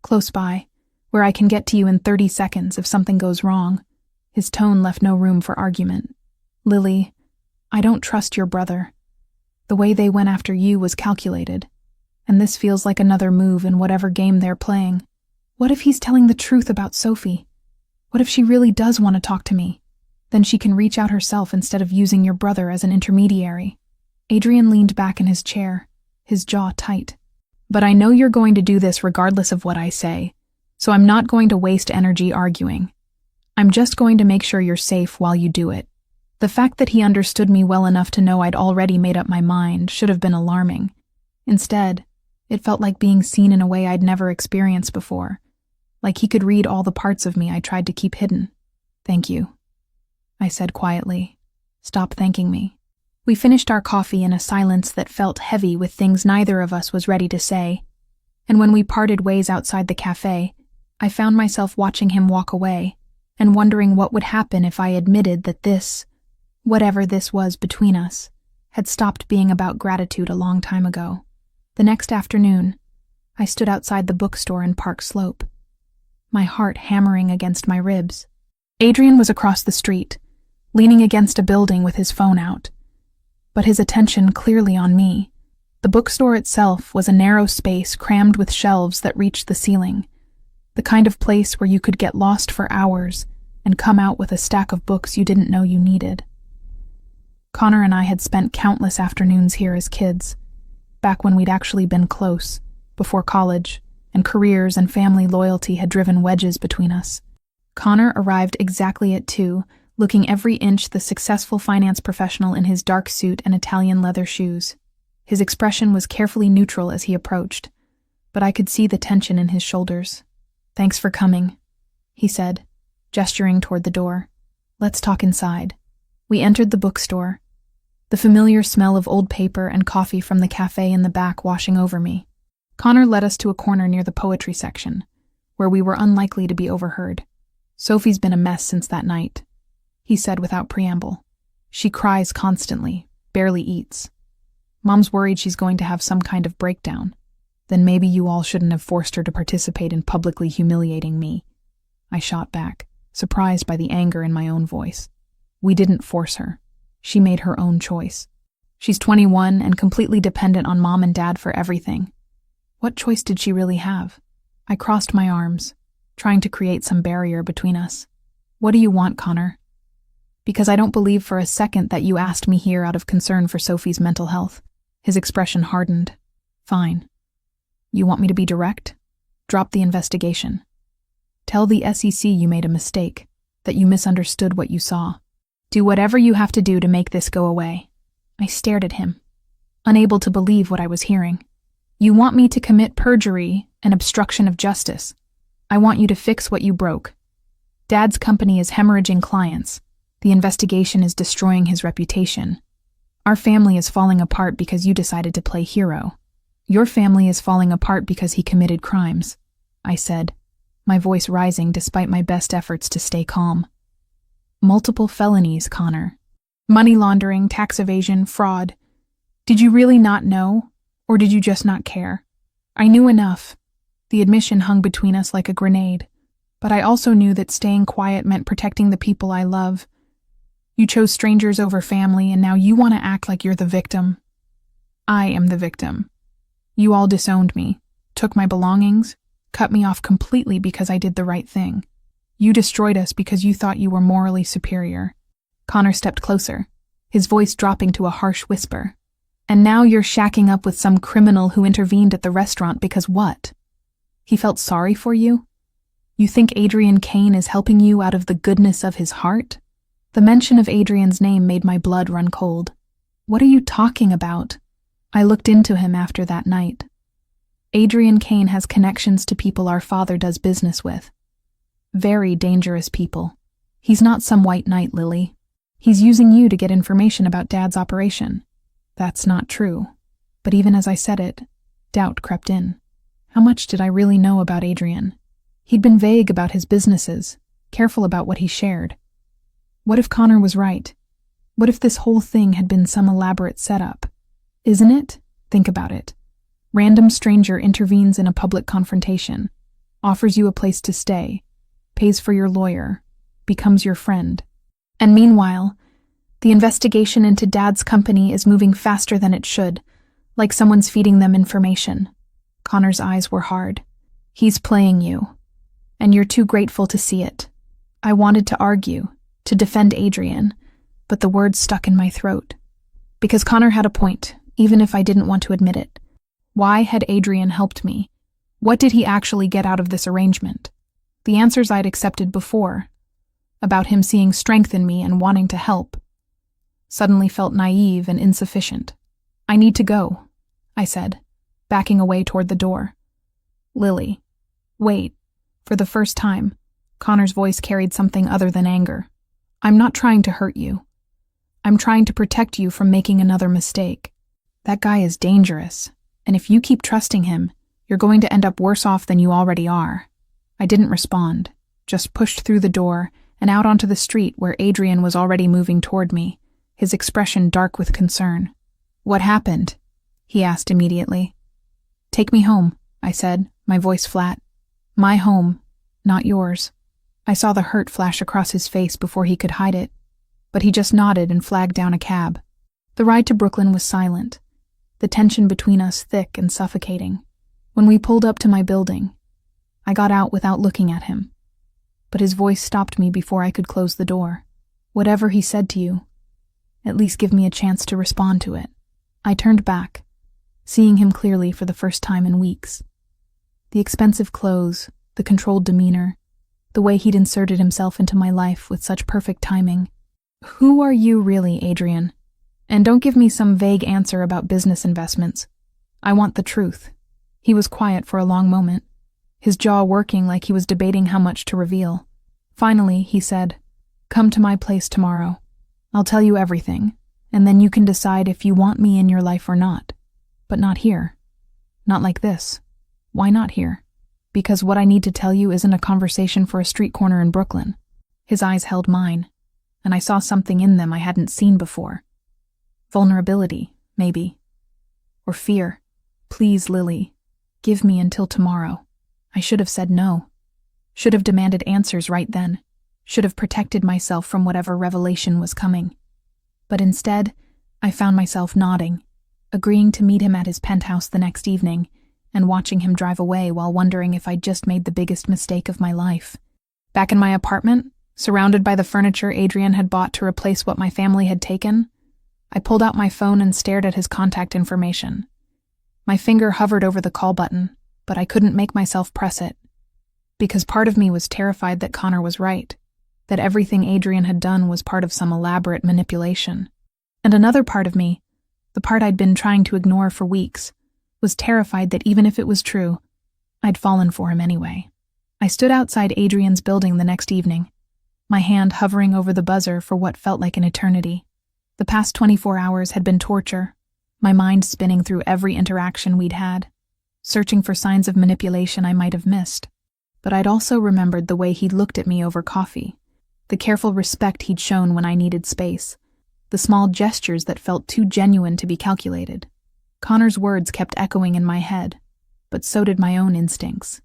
close by, where I can get to you in 30 seconds if something goes wrong." His tone left no room for argument. "Lily, I don't trust your brother. The way they went after you was calculated, and this feels like another move in whatever game they're playing. What if he's telling the truth about Sophie? What if she really does want to talk to me? Then she can reach out herself instead of using your brother as an intermediary." Adrian leaned back in his chair, his jaw tight. "But I know you're going to do this regardless of what I say, so I'm not going to waste energy arguing. I'm just going to make sure you're safe while you do it." The fact that he understood me well enough to know I'd already made up my mind should have been alarming. Instead, it felt like being seen in a way I'd never experienced before, like he could read all the parts of me I tried to keep hidden. "Thank you," I said quietly. "Stop thanking me." We finished our coffee in a silence that felt heavy with things neither of us was ready to say, and when we parted ways outside the cafe, I found myself watching him walk away and wondering what would happen if I admitted that this, whatever this was between us, had stopped being about gratitude a long time ago. The next afternoon, I stood outside the bookstore in Park Slope, my heart hammering against my ribs. Adrian was across the street, leaning against a building with his phone out, but his attention clearly on me. The bookstore itself was a narrow space crammed with shelves that reached the ceiling, the kind of place where you could get lost for hours and come out with a stack of books you didn't know you needed. Connor and I had spent countless afternoons here as kids, back when we'd actually been close, before college, and careers and family loyalty had driven wedges between us. Connor arrived exactly at 2, looking every inch the successful finance professional in his dark suit and Italian leather shoes. His expression was carefully neutral as he approached, but I could see the tension in his shoulders. "Thanks for coming," he said, gesturing toward the door. "Let's talk inside." We entered the bookstore, the familiar smell of old paper and coffee from the cafe in the back washing over me. Connor led us to a corner near the poetry section, where we were unlikely to be overheard. "Sophie's been a mess since that night," he said without preamble. "She cries constantly, barely eats. Mom's worried she's going to have some kind of breakdown. Then maybe you all shouldn't have forced her to participate in publicly humiliating me." I shot back, surprised by the anger in my own voice. "We didn't force her. She made her own choice. She's 21 and completely dependent on Mom and Dad for everything. What choice did she really have?" I crossed my arms, trying to create some barrier between us. "What do you want, Connor? Because I don't believe for a second that you asked me here out of concern for Sophie's mental health." His expression hardened. "Fine. You want me to be direct? Drop the investigation. Tell the SEC you made a mistake, that you misunderstood what you saw. Do whatever you have to do to make this go away. I stared at him, unable to believe what I was hearing. You want me to commit perjury and obstruction of justice. I want you to fix what you broke. Dad's company is hemorrhaging clients. The investigation is destroying his reputation. Our family is falling apart because you decided to play hero. Your family is falling apart because he committed crimes, I said, my voice rising despite my best efforts to stay calm. Multiple felonies, Connor. Money laundering, tax evasion, fraud. Did you really not know, or did you just not care? I knew enough. The admission hung between us like a grenade, but I also knew that staying quiet meant protecting the people I love. You chose strangers over family, and now you want to act like you're the victim. I am the victim. You all disowned me, took my belongings, cut me off completely because I did the right thing. You destroyed us because you thought you were morally superior. Connor stepped closer, his voice dropping to a harsh whisper. And now you're shacking up with some criminal who intervened at the restaurant because what? He felt sorry for you? You think Adrian Kane is helping you out of the goodness of his heart? The mention of Adrian's name made my blood run cold. What are you talking about? I looked into him after that night. Adrian Kane has connections to people our father does business with. Very dangerous people. He's not some white knight, Lily. He's using you to get information about Dad's operation. That's not true. But even as I said it, doubt crept in. How much did I really know about Adrian? He'd been vague about his businesses, careful about what he shared. What if Connor was right? What if this whole thing had been some elaborate setup? Isn't it? Think about it. Random stranger intervenes in a public confrontation, offers you a place to stay, pays for your lawyer, becomes your friend. And meanwhile, the investigation into Dad's company is moving faster than it should, like someone's feeding them information. Connor's eyes were hard. He's playing you, and you're too grateful to see it. I wanted to argue, to defend Adrian, but the words stuck in my throat. Because Connor had a point, even if I didn't want to admit it. Why had Adrian helped me? What did he actually get out of this arrangement? The answers I'd accepted before, about him seeing strength in me and wanting to help, suddenly felt naive and insufficient. I need to go, I said, backing away toward the door. Lily, wait. For the first time, Connor's voice carried something other than anger. I'm not trying to hurt you. I'm trying to protect you from making another mistake. That guy is dangerous, and if you keep trusting him, you're going to end up worse off than you already are. I didn't respond, just pushed through the door and out onto the street where Adrian was already moving toward me, his expression dark with concern. What happened? He asked immediately. Take me home, I said, my voice flat. My home, not yours. I saw the hurt flash across his face before he could hide it, but he just nodded and flagged down a cab. The ride to Brooklyn was silent, the tension between us thick and suffocating. When we pulled up to my building, I got out without looking at him, but his voice stopped me before I could close the door. Whatever he said to you, at least give me a chance to respond to it. I turned back, seeing him clearly for the first time in weeks. The expensive clothes, the controlled demeanor, the way he'd inserted himself into my life with such perfect timing. Who are you really, Adrian? And don't give me some vague answer about business investments. I want the truth. He was quiet for a long moment, his jaw working like he was debating how much to reveal. Finally, he said, "Come to my place tomorrow. I'll tell you everything, and then you can decide if you want me in your life or not. But not here. Not like this. Why not here? Because what I need to tell you isn't a conversation for a street corner in Brooklyn." His eyes held mine, and I saw something in them I hadn't seen before. Vulnerability, maybe. Or fear. Please, Lily, give me until tomorrow. I should have said no. Should have demanded answers right then. Should have protected myself from whatever revelation was coming. But instead, I found myself nodding, agreeing to meet him at his penthouse the next evening, and watching him drive away while wondering if I'd just made the biggest mistake of my life. Back in my apartment, surrounded by the furniture Adrian had bought to replace what my family had taken, I pulled out my phone and stared at his contact information. My finger hovered over the call button, but I couldn't make myself press it. Because part of me was terrified that Connor was right, that everything Adrian had done was part of some elaborate manipulation. And another part of me, the part I'd been trying to ignore for weeks, was terrified that even if it was true, I'd fallen for him anyway. I stood outside Adrian's building the next evening, my hand hovering over the buzzer for what felt like an eternity. The past 24 hours had been torture, my mind spinning through every interaction we'd had, searching for signs of manipulation I might have missed. But I'd also remembered the way he'd looked at me over coffee, the careful respect he'd shown when I needed space, the small gestures that felt too genuine to be calculated. Connor's words kept echoing in my head, but so did my own instincts.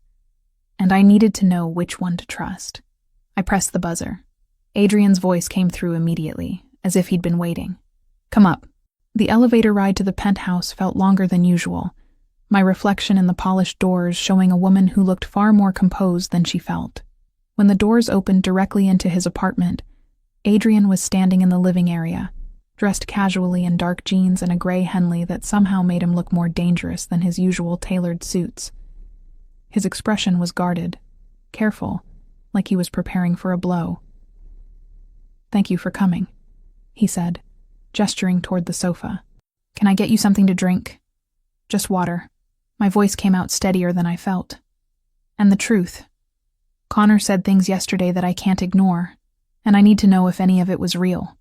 And I needed to know which one to trust. I pressed the buzzer. Adrian's voice came through immediately, as if he'd been waiting. "Come up." The elevator ride to the penthouse felt longer than usual, my reflection in the polished doors showing a woman who looked far more composed than she felt. When the doors opened directly into his apartment, Adrian was standing in the living area, dressed casually in dark jeans and a gray Henley that somehow made him look more dangerous than his usual tailored suits. His expression was guarded, careful, like he was preparing for a blow. "Thank you for coming," he said, gesturing toward the sofa. "Can I get you something to drink?" "Just water." My voice came out steadier than I felt. "And the truth. Connor said things yesterday that I can't ignore, and I need to know if any of it was real."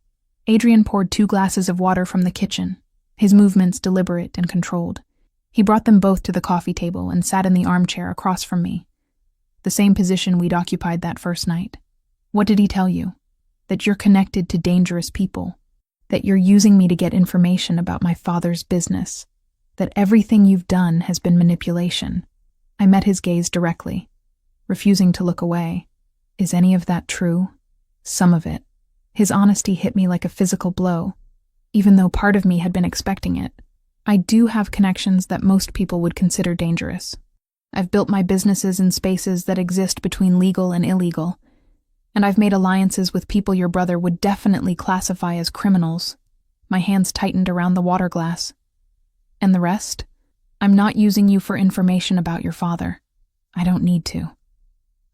Adrian poured 2 glasses of water from the kitchen, his movements deliberate and controlled. He brought them both to the coffee table and sat in the armchair across from me, the same position we'd occupied that first night. "What did he tell you? That you're connected to dangerous people? That you're using me to get information about my father's business? That everything you've done has been manipulation?" I met his gaze directly, refusing to look away. "Is any of that true?" "Some of it." His honesty hit me like a physical blow, even though part of me had been expecting it. "I do have connections that most people would consider dangerous. I've built my businesses in spaces that exist between legal and illegal, and I've made alliances with people your brother would definitely classify as criminals." My hands tightened around the water glass. "And the rest? I'm not using you for information about your father. I don't need to.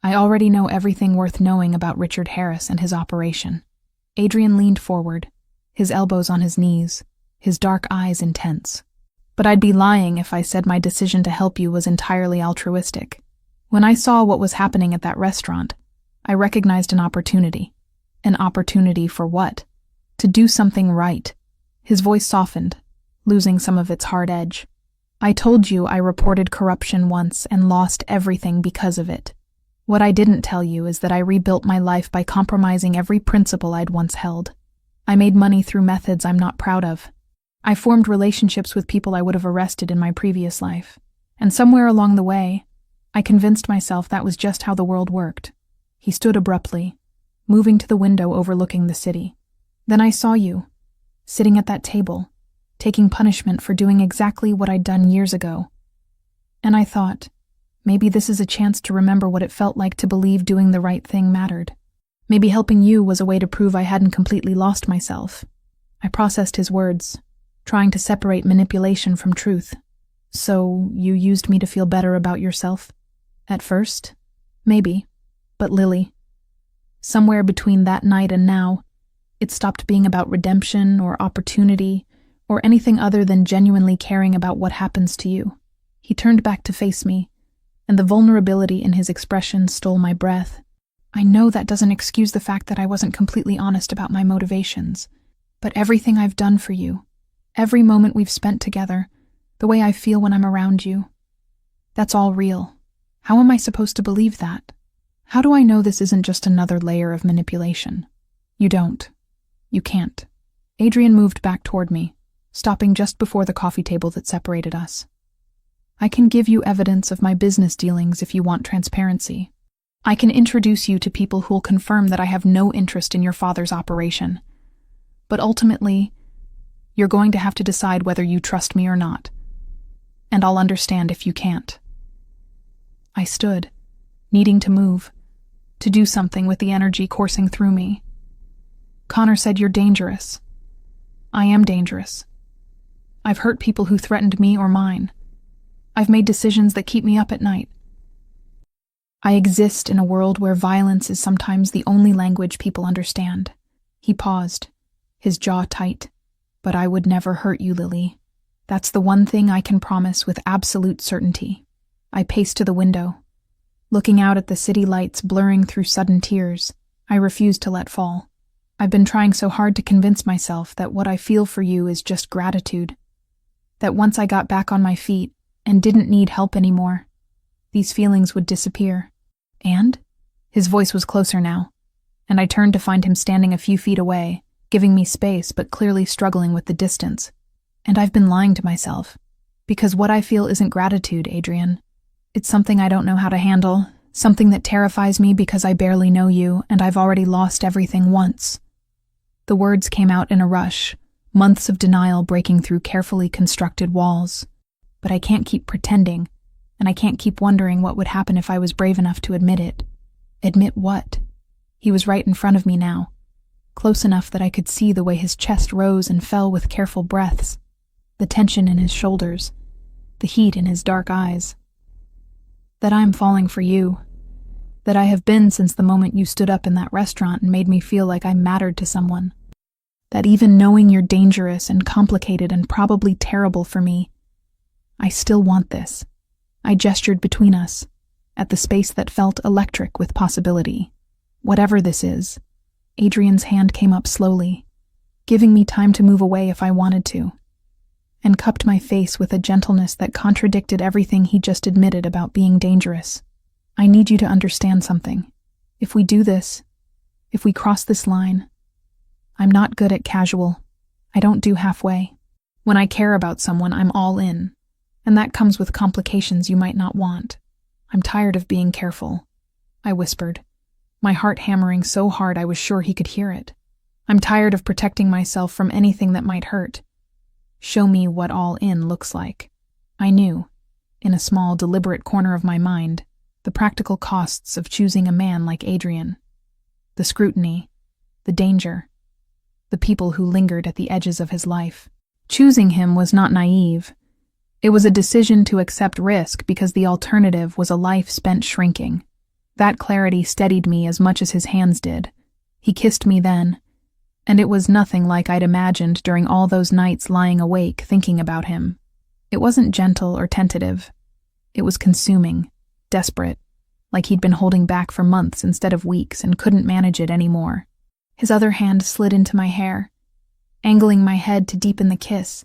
I already know everything worth knowing about Richard Harris and his operation." Adrian leaned forward, his elbows on his knees, his dark eyes intense. "But I'd be lying if I said my decision to help you was entirely altruistic. When I saw what was happening at that restaurant, I recognized an opportunity. An opportunity for what? To do something right." His voice softened, losing some of its hard edge. "I told you I reported corruption once and lost everything because of it. What I didn't tell you is that I rebuilt my life by compromising every principle I'd once held. I made money through methods I'm not proud of. I formed relationships with people I would have arrested in my previous life. And somewhere along the way, I convinced myself that was just how the world worked." He stood abruptly, moving to the window overlooking the city. "Then I saw you, sitting at that table, taking punishment for doing exactly what I'd done years ago. And I thought, maybe this is a chance to remember what it felt like to believe doing the right thing mattered. Maybe helping you was a way to prove I hadn't completely lost myself." I processed his words, trying to separate manipulation from truth. "So you used me to feel better about yourself?" "At first, maybe. But Lily, somewhere between that night and now, it stopped being about redemption or opportunity or anything other than genuinely caring about what happens to you." He turned back to face me, and the vulnerability in his expression stole my breath. "I know that doesn't excuse the fact that I wasn't completely honest about my motivations, but everything I've done for you, every moment we've spent together, the way I feel when I'm around you, that's all real. How am I supposed to believe that? How do I know this isn't just another layer of manipulation?" "You don't. You can't." Adrian moved back toward me, stopping just before the coffee table that separated us. "I can give you evidence of my business dealings if you want transparency. I can introduce you to people who'll confirm that I have no interest in your father's operation. But ultimately, you're going to have to decide whether you trust me or not. And I'll understand if you can't." I stood, needing to move, to do something with the energy coursing through me. "Connor said you're dangerous. I am dangerous. I've hurt people who threatened me or mine. I've made decisions that keep me up at night. I exist in a world where violence is sometimes the only language people understand." He paused, his jaw tight, But I would never hurt you, Lily. That's the one thing I can promise with absolute certainty. I paced to the window. Looking out at the city lights blurring through sudden tears, I refused to let fall. I've been trying so hard to convince myself that what I feel for you is just gratitude. That once I got back on my feet and didn't need help anymore, these feelings would disappear. And? His voice was closer now, and I turned to find him standing a few feet away, giving me space but clearly struggling with the distance. And I've been lying to myself, because what I feel isn't gratitude, Adrian. It's something I don't know how to handle, something that terrifies me because I barely know you and I've already lost everything once. The words came out in a rush, months of denial breaking through carefully constructed walls. But I can't keep pretending, and I can't keep wondering what would happen if I was brave enough to admit it. Admit what? He was right in front of me now, close enough that I could see the way his chest rose and fell with careful breaths, the tension in his shoulders, the heat in his dark eyes. That I'm falling for you. That I have been since the moment you stood up in that restaurant and made me feel like I mattered to someone. That even knowing you're dangerous and complicated and probably terrible for me, I still want this. I gestured between us, at the space that felt electric with possibility. Whatever this is. Adrian's hand came up slowly, giving me time to move away if I wanted to, and cupped my face with a gentleness that contradicted everything he just admitted about being dangerous. I need you to understand something. If we do this, if we cross this line, I'm not good at casual. I don't do halfway. When I care about someone, I'm all in, and that comes with complications you might not want. I'm tired of being careful, I whispered, my heart hammering so hard I was sure he could hear it. I'm tired of protecting myself from anything that might hurt. Show me what all in looks like. I knew, in a small, deliberate corner of my mind, the practical costs of choosing a man like Adrian. The scrutiny, the danger, the people who lingered at the edges of his life. Choosing him was not naive. It was a decision to accept risk because the alternative was a life spent shrinking. That clarity steadied me as much as his hands did. He kissed me then, and it was nothing like I'd imagined during all those nights lying awake thinking about him. It wasn't gentle or tentative. It was consuming, desperate, like he'd been holding back for months instead of weeks and couldn't manage it anymore. His other hand slid into my hair, angling my head to deepen the kiss,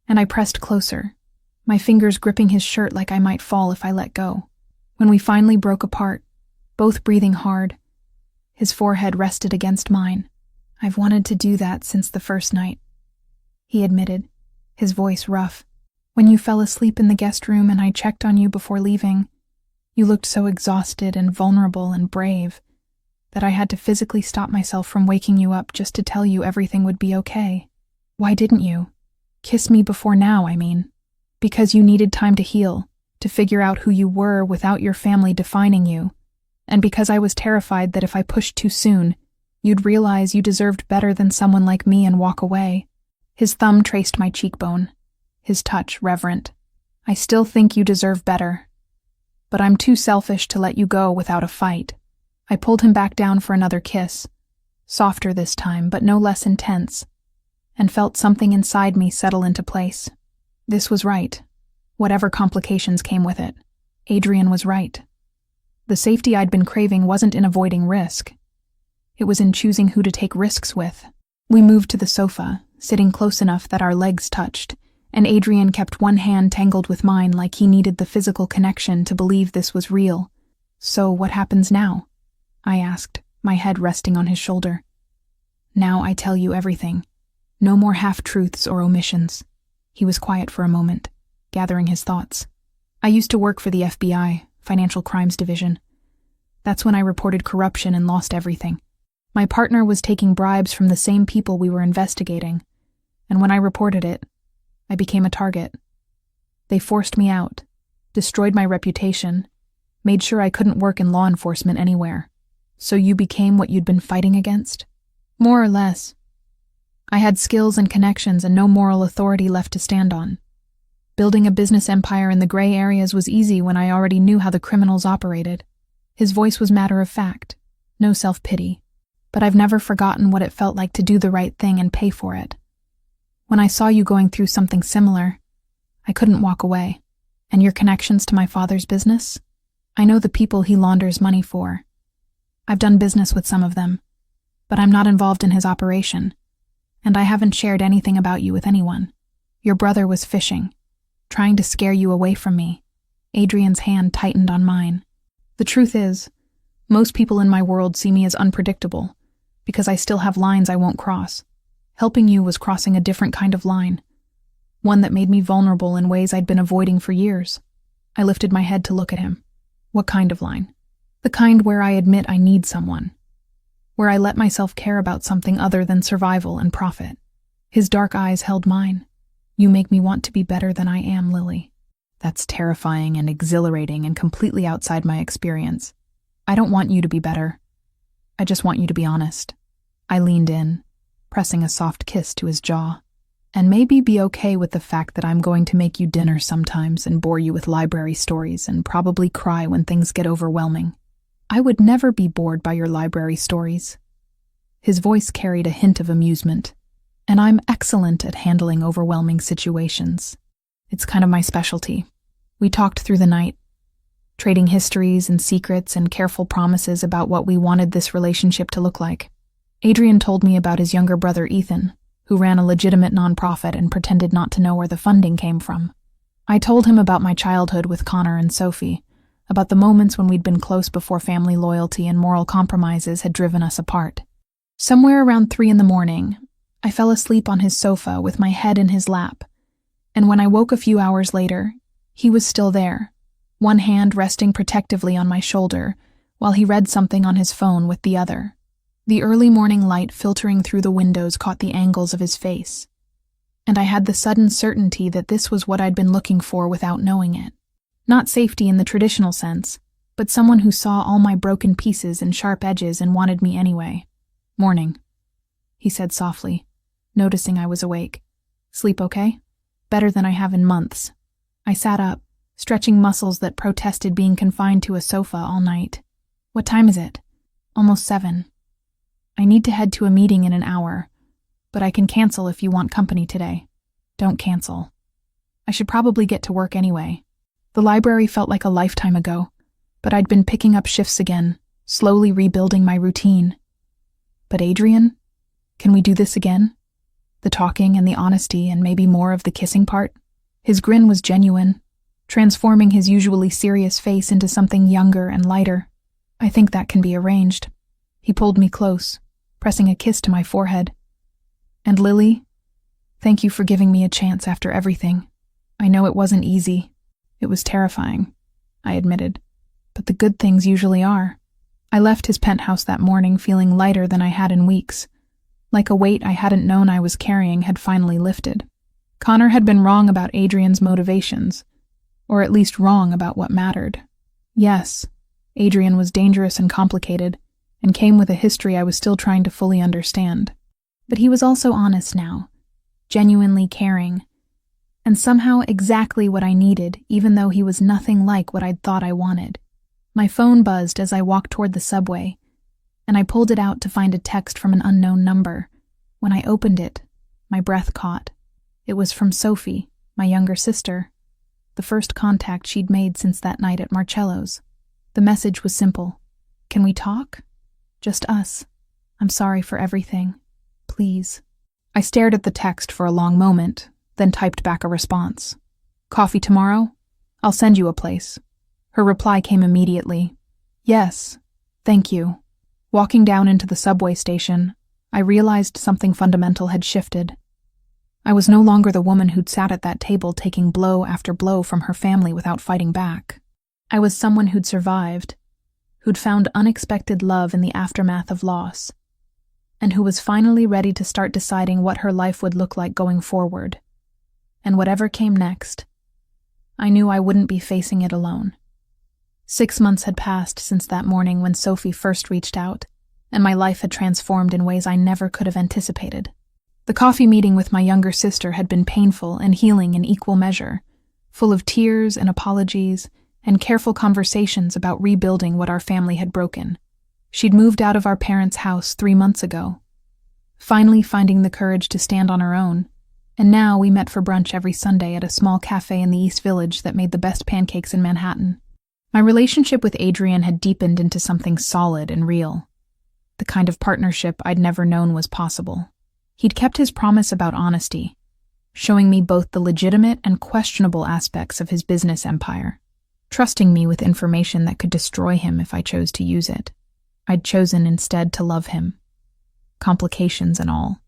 and I pressed closer, my fingers gripping his shirt like I might fall if I let go. When we finally broke apart, both breathing hard, his forehead rested against mine. I've wanted to do that since the first night, he admitted, his voice rough. When you fell asleep in the guest room and I checked on you before leaving, you looked so exhausted and vulnerable and brave that I had to physically stop myself from waking you up just to tell you everything would be okay. Why didn't you? Kiss me before now, I mean. Because you needed time to heal, to figure out who you were without your family defining you, and because I was terrified that if I pushed too soon, you'd realize you deserved better than someone like me and walk away. His thumb traced my cheekbone, his touch reverent. I still think you deserve better, but I'm too selfish to let you go without a fight. I pulled him back down for another kiss, softer this time, but no less intense, and felt something inside me settle into place. This was right, whatever complications came with it. Adrian was right. The safety I'd been craving wasn't in avoiding risk. It was in choosing who to take risks with. We moved to the sofa, sitting close enough that our legs touched, and Adrian kept one hand tangled with mine like he needed the physical connection to believe this was real. So what happens now? I asked, my head resting on his shoulder. Now I tell you everything. No more half-truths or omissions. He was quiet for a moment, gathering his thoughts. I used to work for the FBI, Financial Crimes Division. That's when I reported corruption and lost everything. My partner was taking bribes from the same people we were investigating, and when I reported it, I became a target. They forced me out, destroyed my reputation, made sure I couldn't work in law enforcement anywhere. So you became what you'd been fighting against? More or less. I had skills and connections and no moral authority left to stand on. Building a business empire in the gray areas was easy when I already knew how the criminals operated. His voice was matter of fact, no self-pity. But I've never forgotten what it felt like to do the right thing and pay for it. When I saw you going through something similar, I couldn't walk away. And your connections to my father's business? I know the people he launders money for. I've done business with some of them, but I'm not involved in his operation, and I haven't shared anything about you with anyone. Your brother was fishing, trying to scare you away from me. Adrian's hand tightened on mine. The truth is, most people in my world see me as unpredictable, because I still have lines I won't cross. Helping you was crossing a different kind of line, one that made me vulnerable in ways I'd been avoiding for years. I lifted my head to look at him. What kind of line? The kind where I admit I need someone, where I let myself care about something other than survival and profit. His dark eyes held mine. You make me want to be better than I am, Lily. That's terrifying and exhilarating and completely outside my experience. I don't want you to be better. I just want you to be honest. I leaned in, pressing a soft kiss to his jaw. And maybe be okay with the fact that I'm going to make you dinner sometimes and bore you with library stories and probably cry when things get overwhelming. I would never be bored by your library stories. His voice carried a hint of amusement. And I'm excellent at handling overwhelming situations. It's kind of my specialty. We talked through the night, trading histories and secrets and careful promises about what we wanted this relationship to look like. Adrian told me about his younger brother Ethan, who ran a legitimate nonprofit and pretended not to know where the funding came from. I told him about my childhood with Connor and Sophie, about the moments when we'd been close before family loyalty and moral compromises had driven us apart. Somewhere around 3 a.m, I fell asleep on his sofa with my head in his lap, and when I woke a few hours later, he was still there, one hand resting protectively on my shoulder while he read something on his phone with the other. The early morning light filtering through the windows caught the angles of his face, and I had the sudden certainty that this was what I'd been looking for without knowing it. Not safety in the traditional sense, but someone who saw all my broken pieces and sharp edges and wanted me anyway. Morning, he said softly, noticing I was awake. Sleep okay? Better than I have in months. I sat up, stretching muscles that protested being confined to a sofa all night. What time is it? Almost 7. I need to head to a meeting in an hour, but I can cancel if you want company today. Don't cancel. I should probably get to work anyway. The library felt like a lifetime ago, but I'd been picking up shifts again, slowly rebuilding my routine. But Adrian, can we do this again? The talking and the honesty and maybe more of the kissing part? His grin was genuine, transforming his usually serious face into something younger and lighter. I think that can be arranged. He pulled me close, pressing a kiss to my forehead. And Lily, thank you for giving me a chance after everything. I know it wasn't easy. It was terrifying, I admitted, but the good things usually are. I left his penthouse that morning feeling lighter than I had in weeks, like a weight I hadn't known I was carrying had finally lifted. Connor had been wrong about Adrian's motivations, or at least wrong about what mattered. Yes, Adrian was dangerous and complicated, and came with a history I was still trying to fully understand. But he was also honest now, genuinely caring, and somehow exactly what I needed, even though he was nothing like what I'd thought I wanted. My phone buzzed as I walked toward the subway, and I pulled it out to find a text from an unknown number. When I opened it, my breath caught. It was from Sophie, my younger sister, the first contact she'd made since that night at Marcello's. The message was simple. Can we talk? Just us. I'm sorry for everything. Please. I stared at the text for a long moment, then typed back a response. Coffee tomorrow? I'll send you a place. Her reply came immediately. Yes, thank you. Walking down into the subway station, I realized something fundamental had shifted. I was no longer the woman who'd sat at that table taking blow after blow from her family without fighting back. I was someone who'd survived, who'd found unexpected love in the aftermath of loss, and who was finally ready to start deciding what her life would look like going forward. And whatever came next, I knew I wouldn't be facing it alone. 6 months had passed since that morning when Sophie first reached out, and my life had transformed in ways I never could have anticipated. The coffee meeting with my younger sister had been painful and healing in equal measure, full of tears and apologies and careful conversations about rebuilding what our family had broken. She'd moved out of our parents' house 3 months ago, finally finding the courage to stand on her own, And now we met for brunch every Sunday at a small cafe in the East Village that made the best pancakes in Manhattan. My relationship with Adrian had deepened into something solid and real, the kind of partnership I'd never known was possible. He'd kept his promise about honesty, showing me both the legitimate and questionable aspects of his business empire, trusting me with information that could destroy him if I chose to use it. I'd chosen instead to love him, complications and all,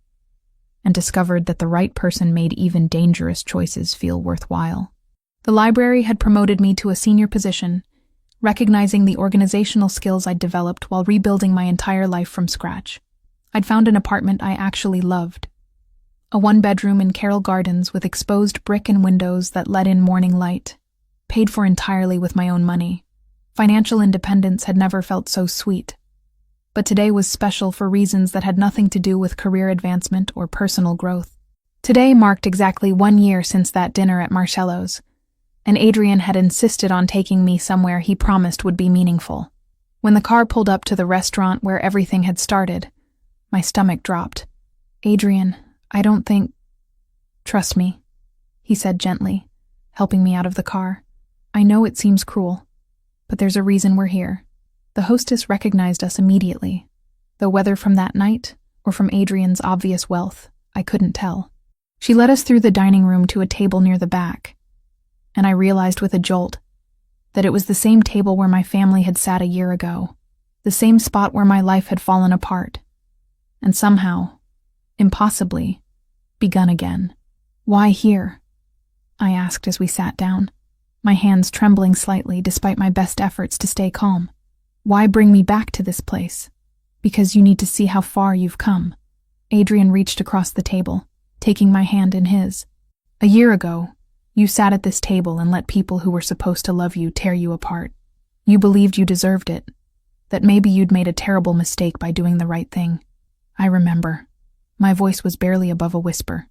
and discovered that the right person made even dangerous choices feel worthwhile. The library had promoted me to a senior position, recognizing the organizational skills I'd developed while rebuilding my entire life from scratch. I'd found an apartment I actually loved, a one-bedroom in Carroll Gardens with exposed brick and windows that let in morning light, paid for entirely with my own money. Financial independence had never felt so sweet, but today was special for reasons that had nothing to do with career advancement or personal growth. Today marked exactly 1 year since that dinner at Marcello's, and Adrian had insisted on taking me somewhere he promised would be meaningful. When the car pulled up to the restaurant where everything had started, my stomach dropped. "Adrian, I don't think—" "Trust me," he said gently, helping me out of the car. "I know it seems cruel, but there's a reason we're here." The hostess recognized us immediately, though whether from that night or from Adrian's obvious wealth, I couldn't tell. She led us through the dining room to a table near the back, and I realized with a jolt that it was the same table where my family had sat a year ago, the same spot where my life had fallen apart, and somehow, impossibly, begun again. "Why here?" I asked as we sat down, my hands trembling slightly despite my best efforts to stay calm. "Why bring me back to this place?" "Because you need to see how far you've come." Adrian reached across the table, taking my hand in his. "A year ago, you sat at this table and let people who were supposed to love you tear you apart. You believed you deserved it, that maybe you'd made a terrible mistake by doing the right thing. I remember." My voice was barely above a whisper.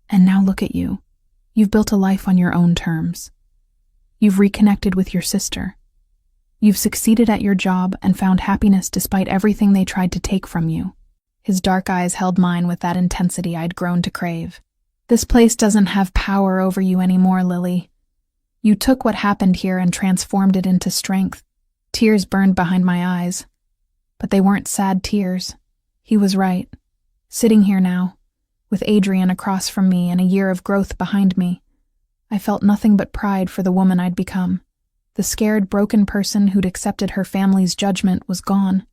"And now look at you. You've built a life on your own terms. You've reconnected with your sister. You've succeeded at your job and found happiness despite everything they tried to take from you." His dark eyes held mine with that intensity I'd grown to crave. "This place doesn't have power over you anymore, Lily. You took what happened here and transformed it into strength." Tears burned behind my eyes, but they weren't sad tears. He was right. Sitting here now, with Adrian across from me and a year of growth behind me, I felt nothing but pride for the woman I'd become. The scared, broken person who'd accepted her family's judgment was gone,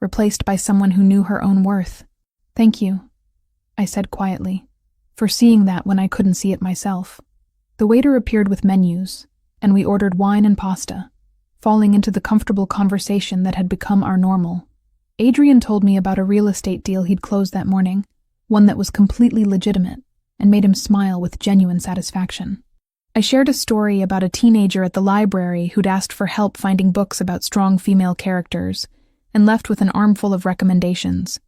replaced by someone who knew her own worth. "Thank you," I said quietly, "for seeing that when I couldn't see it myself." The waiter appeared with menus, and we ordered wine and pasta, falling into the comfortable conversation that had become our normal. Adrian told me about a real estate deal he'd closed that morning, one that was completely legitimate, and made him smile with genuine satisfaction. I shared a story about a teenager at the library who'd asked for help finding books about strong female characters, and left with an armful of recommendations.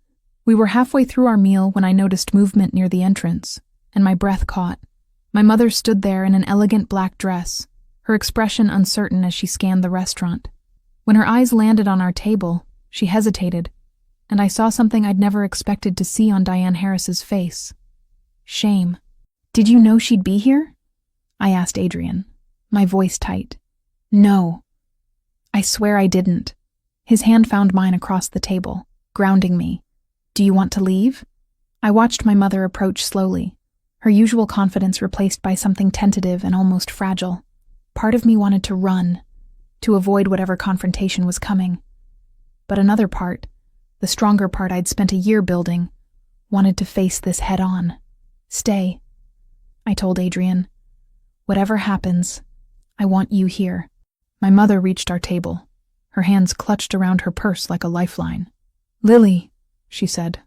We were halfway through our meal when I noticed movement near the entrance, and my breath caught. My mother stood there in an elegant black dress, her expression uncertain as she scanned the restaurant. When her eyes landed on our table, she hesitated, and I saw something I'd never expected to see on Diane Harris's face. Shame. "Did you know she'd be here?" I asked Adrian, my voice tight. "No. I swear I didn't." His hand found mine across the table, grounding me. "Do you want to leave?" I watched my mother approach slowly, her usual confidence replaced by something tentative and almost fragile. Part of me wanted to run, to avoid whatever confrontation was coming. But another part, the stronger part I'd spent a year building, wanted to face this head-on. "Stay," I told Adrian. "Whatever happens, I want you here." My mother reached our table, her hands clutched around her purse like a lifeline. "Lily," she said,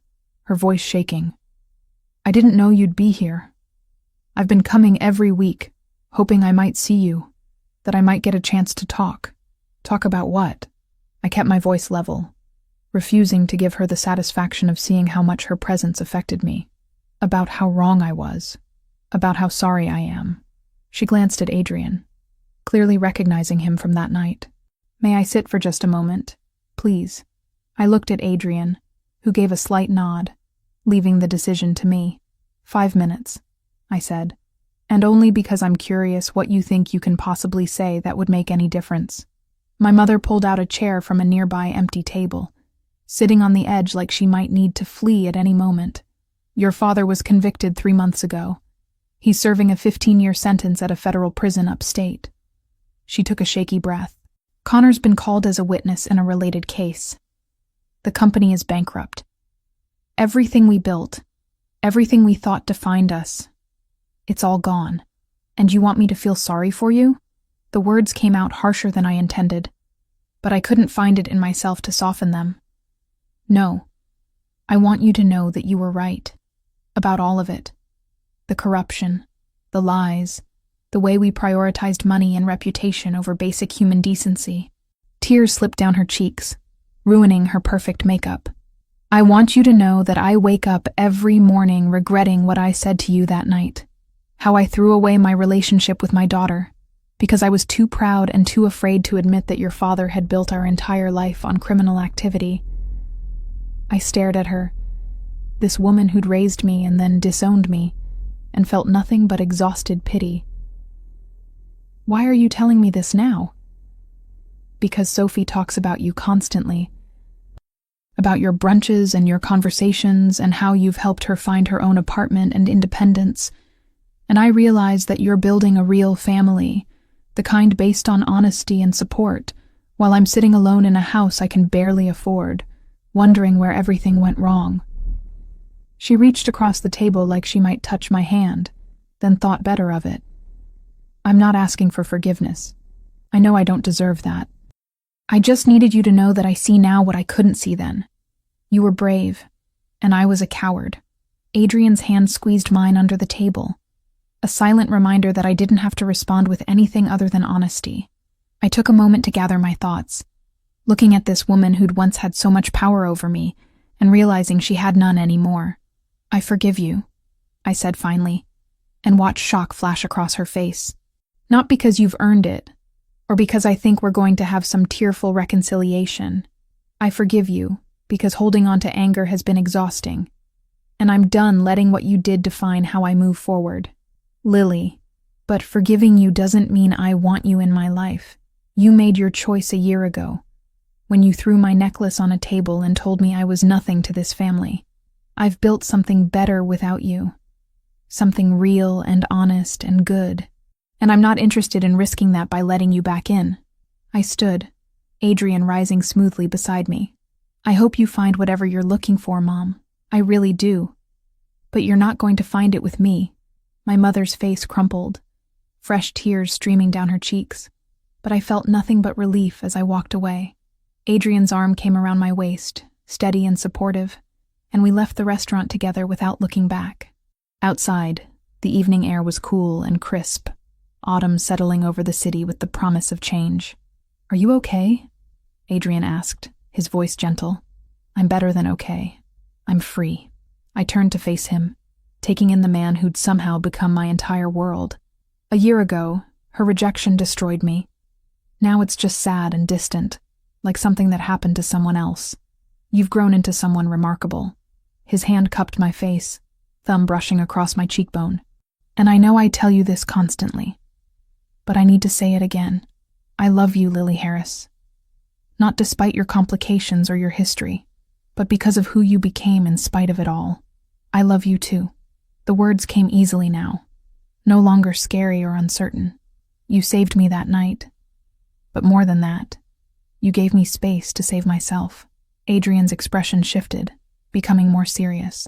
her voice shaking. "I didn't know you'd be here. I've been coming every week, hoping I might see you, that I might get a chance to talk." "Talk about what?" I kept my voice level, refusing to give her the satisfaction of seeing how much her presence affected me. "About how wrong I was. About how sorry I am." She glanced at Adrian, clearly recognizing him from that night. "May I sit for just a moment, please?" I looked at Adrian, who gave a slight nod, leaving the decision to me. 5 minutes. I said, and only because I'm curious what you think you can possibly say that would make any difference. My mother pulled out a chair from a nearby empty table, sitting on the edge like she might need to flee at any moment. Your father was convicted 3 months ago. He's serving a 15-year sentence at a federal prison upstate. She took a shaky breath. Connor's been called as a witness in a related case. The company is bankrupt. Everything we built, everything we thought defined us, it's all gone. And you want me to feel sorry for you? The words came out harsher than I intended, but I couldn't find it in myself to soften them. No, I want you to know that you were right. About all of it. The corruption, the lies, the way we prioritized money and reputation over basic human decency. Tears slipped down her cheeks, ruining her perfect makeup. I want you to know that I wake up every morning regretting what I said to you that night. How I threw away my relationship with my daughter, because I was too proud and too afraid to admit that your father had built our entire life on criminal activity. I stared at her, this woman who'd raised me and then disowned me, and felt nothing but exhausted pity. Why are you telling me this now? Because Sophie talks about you constantly. About your brunches and your conversations and how you've helped her find her own apartment and independence. And I realize that you're building a real family, the kind based on honesty and support, while I'm sitting alone in a house I can barely afford, wondering where everything went wrong. She reached across the table like she might touch my hand, then thought better of it. I'm not asking for forgiveness. I know I don't deserve that. I just needed you to know that I see now what I couldn't see then. You were brave, and I was a coward. Adrian's hand squeezed mine under the table, a silent reminder that I didn't have to respond with anything other than honesty. I took a moment to gather my thoughts, looking at this woman who'd once had so much power over me, and realizing she had none anymore. I forgive you, I said finally, and watched shock flash across her face. Not because you've earned it, or because I think we're going to have some tearful reconciliation. I forgive you, because holding on to anger has been exhausting, and I'm done letting what you did define how I move forward. Lily, but forgiving you doesn't mean I want you in my life. You made your choice a year ago, when you threw my necklace on a table and told me I was nothing to this family. I've built something better without you. Something real and honest and good. And I'm not interested in risking that by letting you back in. I stood, Adrian rising smoothly beside me. I hope you find whatever you're looking for, Mom. I really do. But you're not going to find it with me. My mother's face crumpled, fresh tears streaming down her cheeks. But I felt nothing but relief as I walked away. Adrian's arm came around my waist, steady and supportive, and we left the restaurant together without looking back. Outside, the evening air was cool and crisp, autumn settling over the city with the promise of change. Are you okay? Adrian asked, his voice gentle. I'm better than okay. I'm free. I turned to face him, taking in the man who'd somehow become my entire world. A year ago, her rejection destroyed me. Now it's just sad and distant, like something that happened to someone else. You've grown into someone remarkable. His hand cupped my face, thumb brushing across my cheekbone. And I know I tell you this constantly, but I need to say it again. I love you, Lily Harris. Not despite your complications or your history, but because of who you became in spite of it all. I love you too. The words came easily now, no longer scary or uncertain. You saved me that night. But more than that, you gave me space to save myself. Adrian's expression shifted, becoming more serious.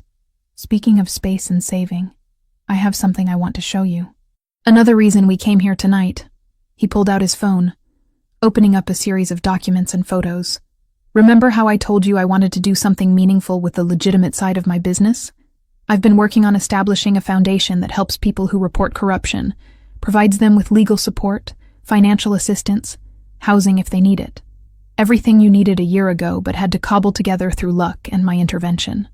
Speaking of space and saving, I have something I want to show you. Another reason we came here tonight. He pulled out his phone, opening up a series of documents and photos. Remember how I told you I wanted to do something meaningful with the legitimate side of my business? I've been working on establishing a foundation that helps people who report corruption, provides them with legal support, financial assistance, housing if they need it. Everything you needed a year ago but had to cobble together through luck and my intervention.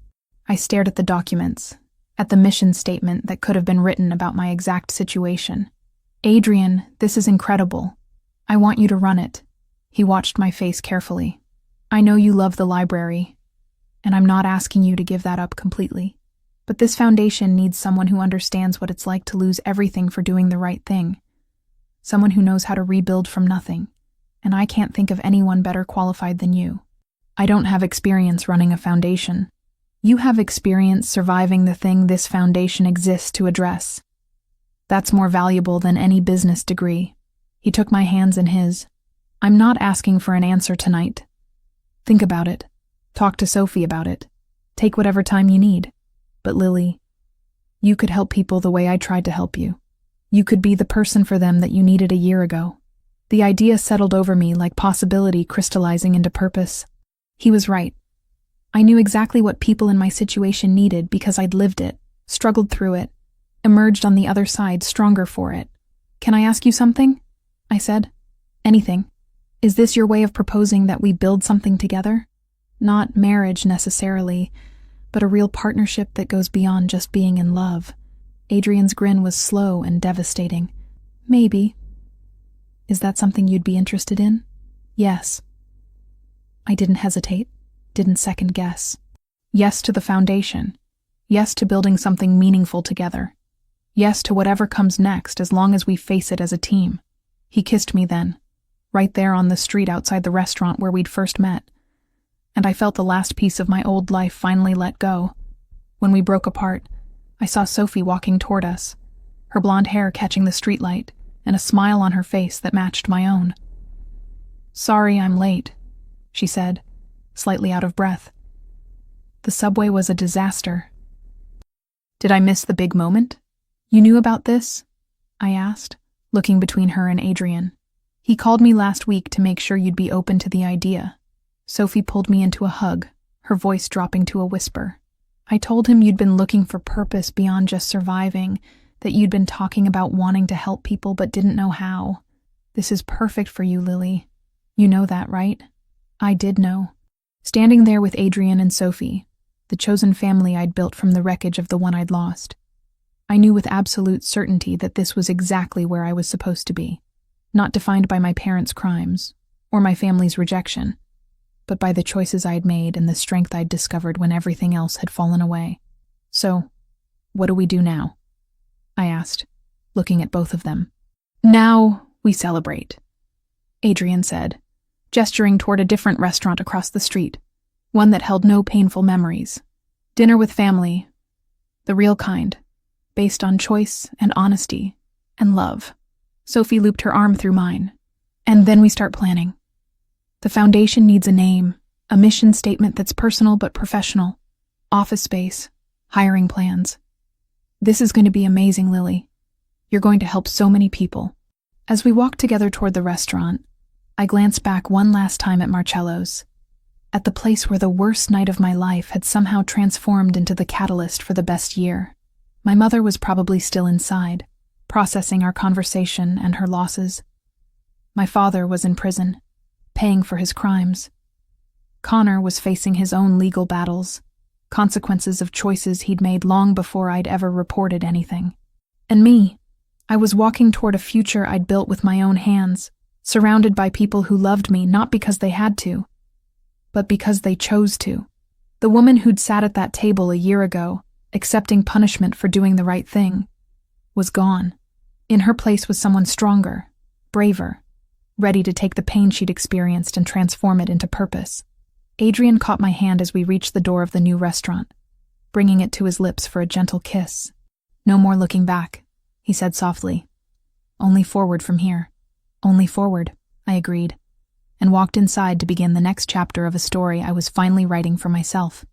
I stared at the documents, at the mission statement that could have been written about my exact situation. Adrian, this is incredible. I want you to run it. He watched my face carefully. I know you love the library, and I'm not asking you to give that up completely. But this foundation needs someone who understands what it's like to lose everything for doing the right thing. Someone who knows how to rebuild from nothing. And I can't think of anyone better qualified than you. I don't have experience running a foundation. You have experience surviving the thing this foundation exists to address. That's more valuable than any business degree. He took my hands in his. I'm not asking for an answer tonight. Think about it. Talk to Sophie about it. Take whatever time you need. But Lily, you could help people the way I tried to help you. You could be the person for them that you needed a year ago. The idea settled over me like possibility crystallizing into purpose. He was right. I knew exactly what people in my situation needed because I'd lived it, struggled through it, emerged on the other side stronger for it. Can I ask you something? I said. Anything. Is this your way of proposing that we build something together? Not marriage necessarily, but a real partnership that goes beyond just being in love. Adrian's grin was slow and devastating. Maybe. Is that something you'd be interested in? Yes. I didn't hesitate, didn't second guess. Yes to the foundation. Yes to building something meaningful together. Yes to whatever comes next as long as we face it as a team. He kissed me then, right there on the street outside the restaurant where we'd first met. And I felt the last piece of my old life finally let go. When we broke apart, I saw Sophie walking toward us, her blonde hair catching the streetlight, and a smile on her face that matched my own. Sorry I'm late, she said, slightly out of breath. The subway was a disaster. Did I miss the big moment? You knew about this? I asked, looking between her and Adrian. He called me last week to make sure you'd be open to the idea. Sophie pulled me into a hug, her voice dropping to a whisper. I told him you'd been looking for purpose beyond just surviving, that you'd been talking about wanting to help people but didn't know how. This is perfect for you, Lily. You know that, right? I did know. Standing there with Adrian and Sophie, the chosen family I'd built from the wreckage of the one I'd lost, I knew with absolute certainty that this was exactly where I was supposed to be. Not defined by my parents' crimes, or my family's rejection, but by the choices I'd made and the strength I'd discovered when everything else had fallen away. So, what do we do now? I asked, looking at both of them. Now we celebrate, Adrian said, gesturing toward a different restaurant across the street, one that held no painful memories. Dinner with family, the real kind, based on choice and honesty and love. Sophie looped her arm through mine. And then we start planning. The foundation needs a name, a mission statement that's personal but professional, office space, hiring plans. This is going to be amazing, Lily. You're going to help so many people. As we walked together toward the restaurant, I glanced back one last time at Marcello's, at the place where the worst night of my life had somehow transformed into the catalyst for the best year. My mother was probably still inside, processing our conversation and her losses. My father was in prison, paying for his crimes. Connor was facing his own legal battles, consequences of choices he'd made long before I'd ever reported anything. And me, I was walking toward a future I'd built with my own hands, surrounded by people who loved me not because they had to, but because they chose to. The woman who'd sat at that table a year ago, accepting punishment for doing the right thing, was gone. In her place was someone stronger, braver, ready to take the pain she'd experienced and transform it into purpose. Adrian caught my hand as we reached the door of the new restaurant, bringing it to his lips for a gentle kiss. No more looking back, he said softly. Only forward from here. Only forward, I agreed, and walked inside to begin the next chapter of a story I was finally writing for myself.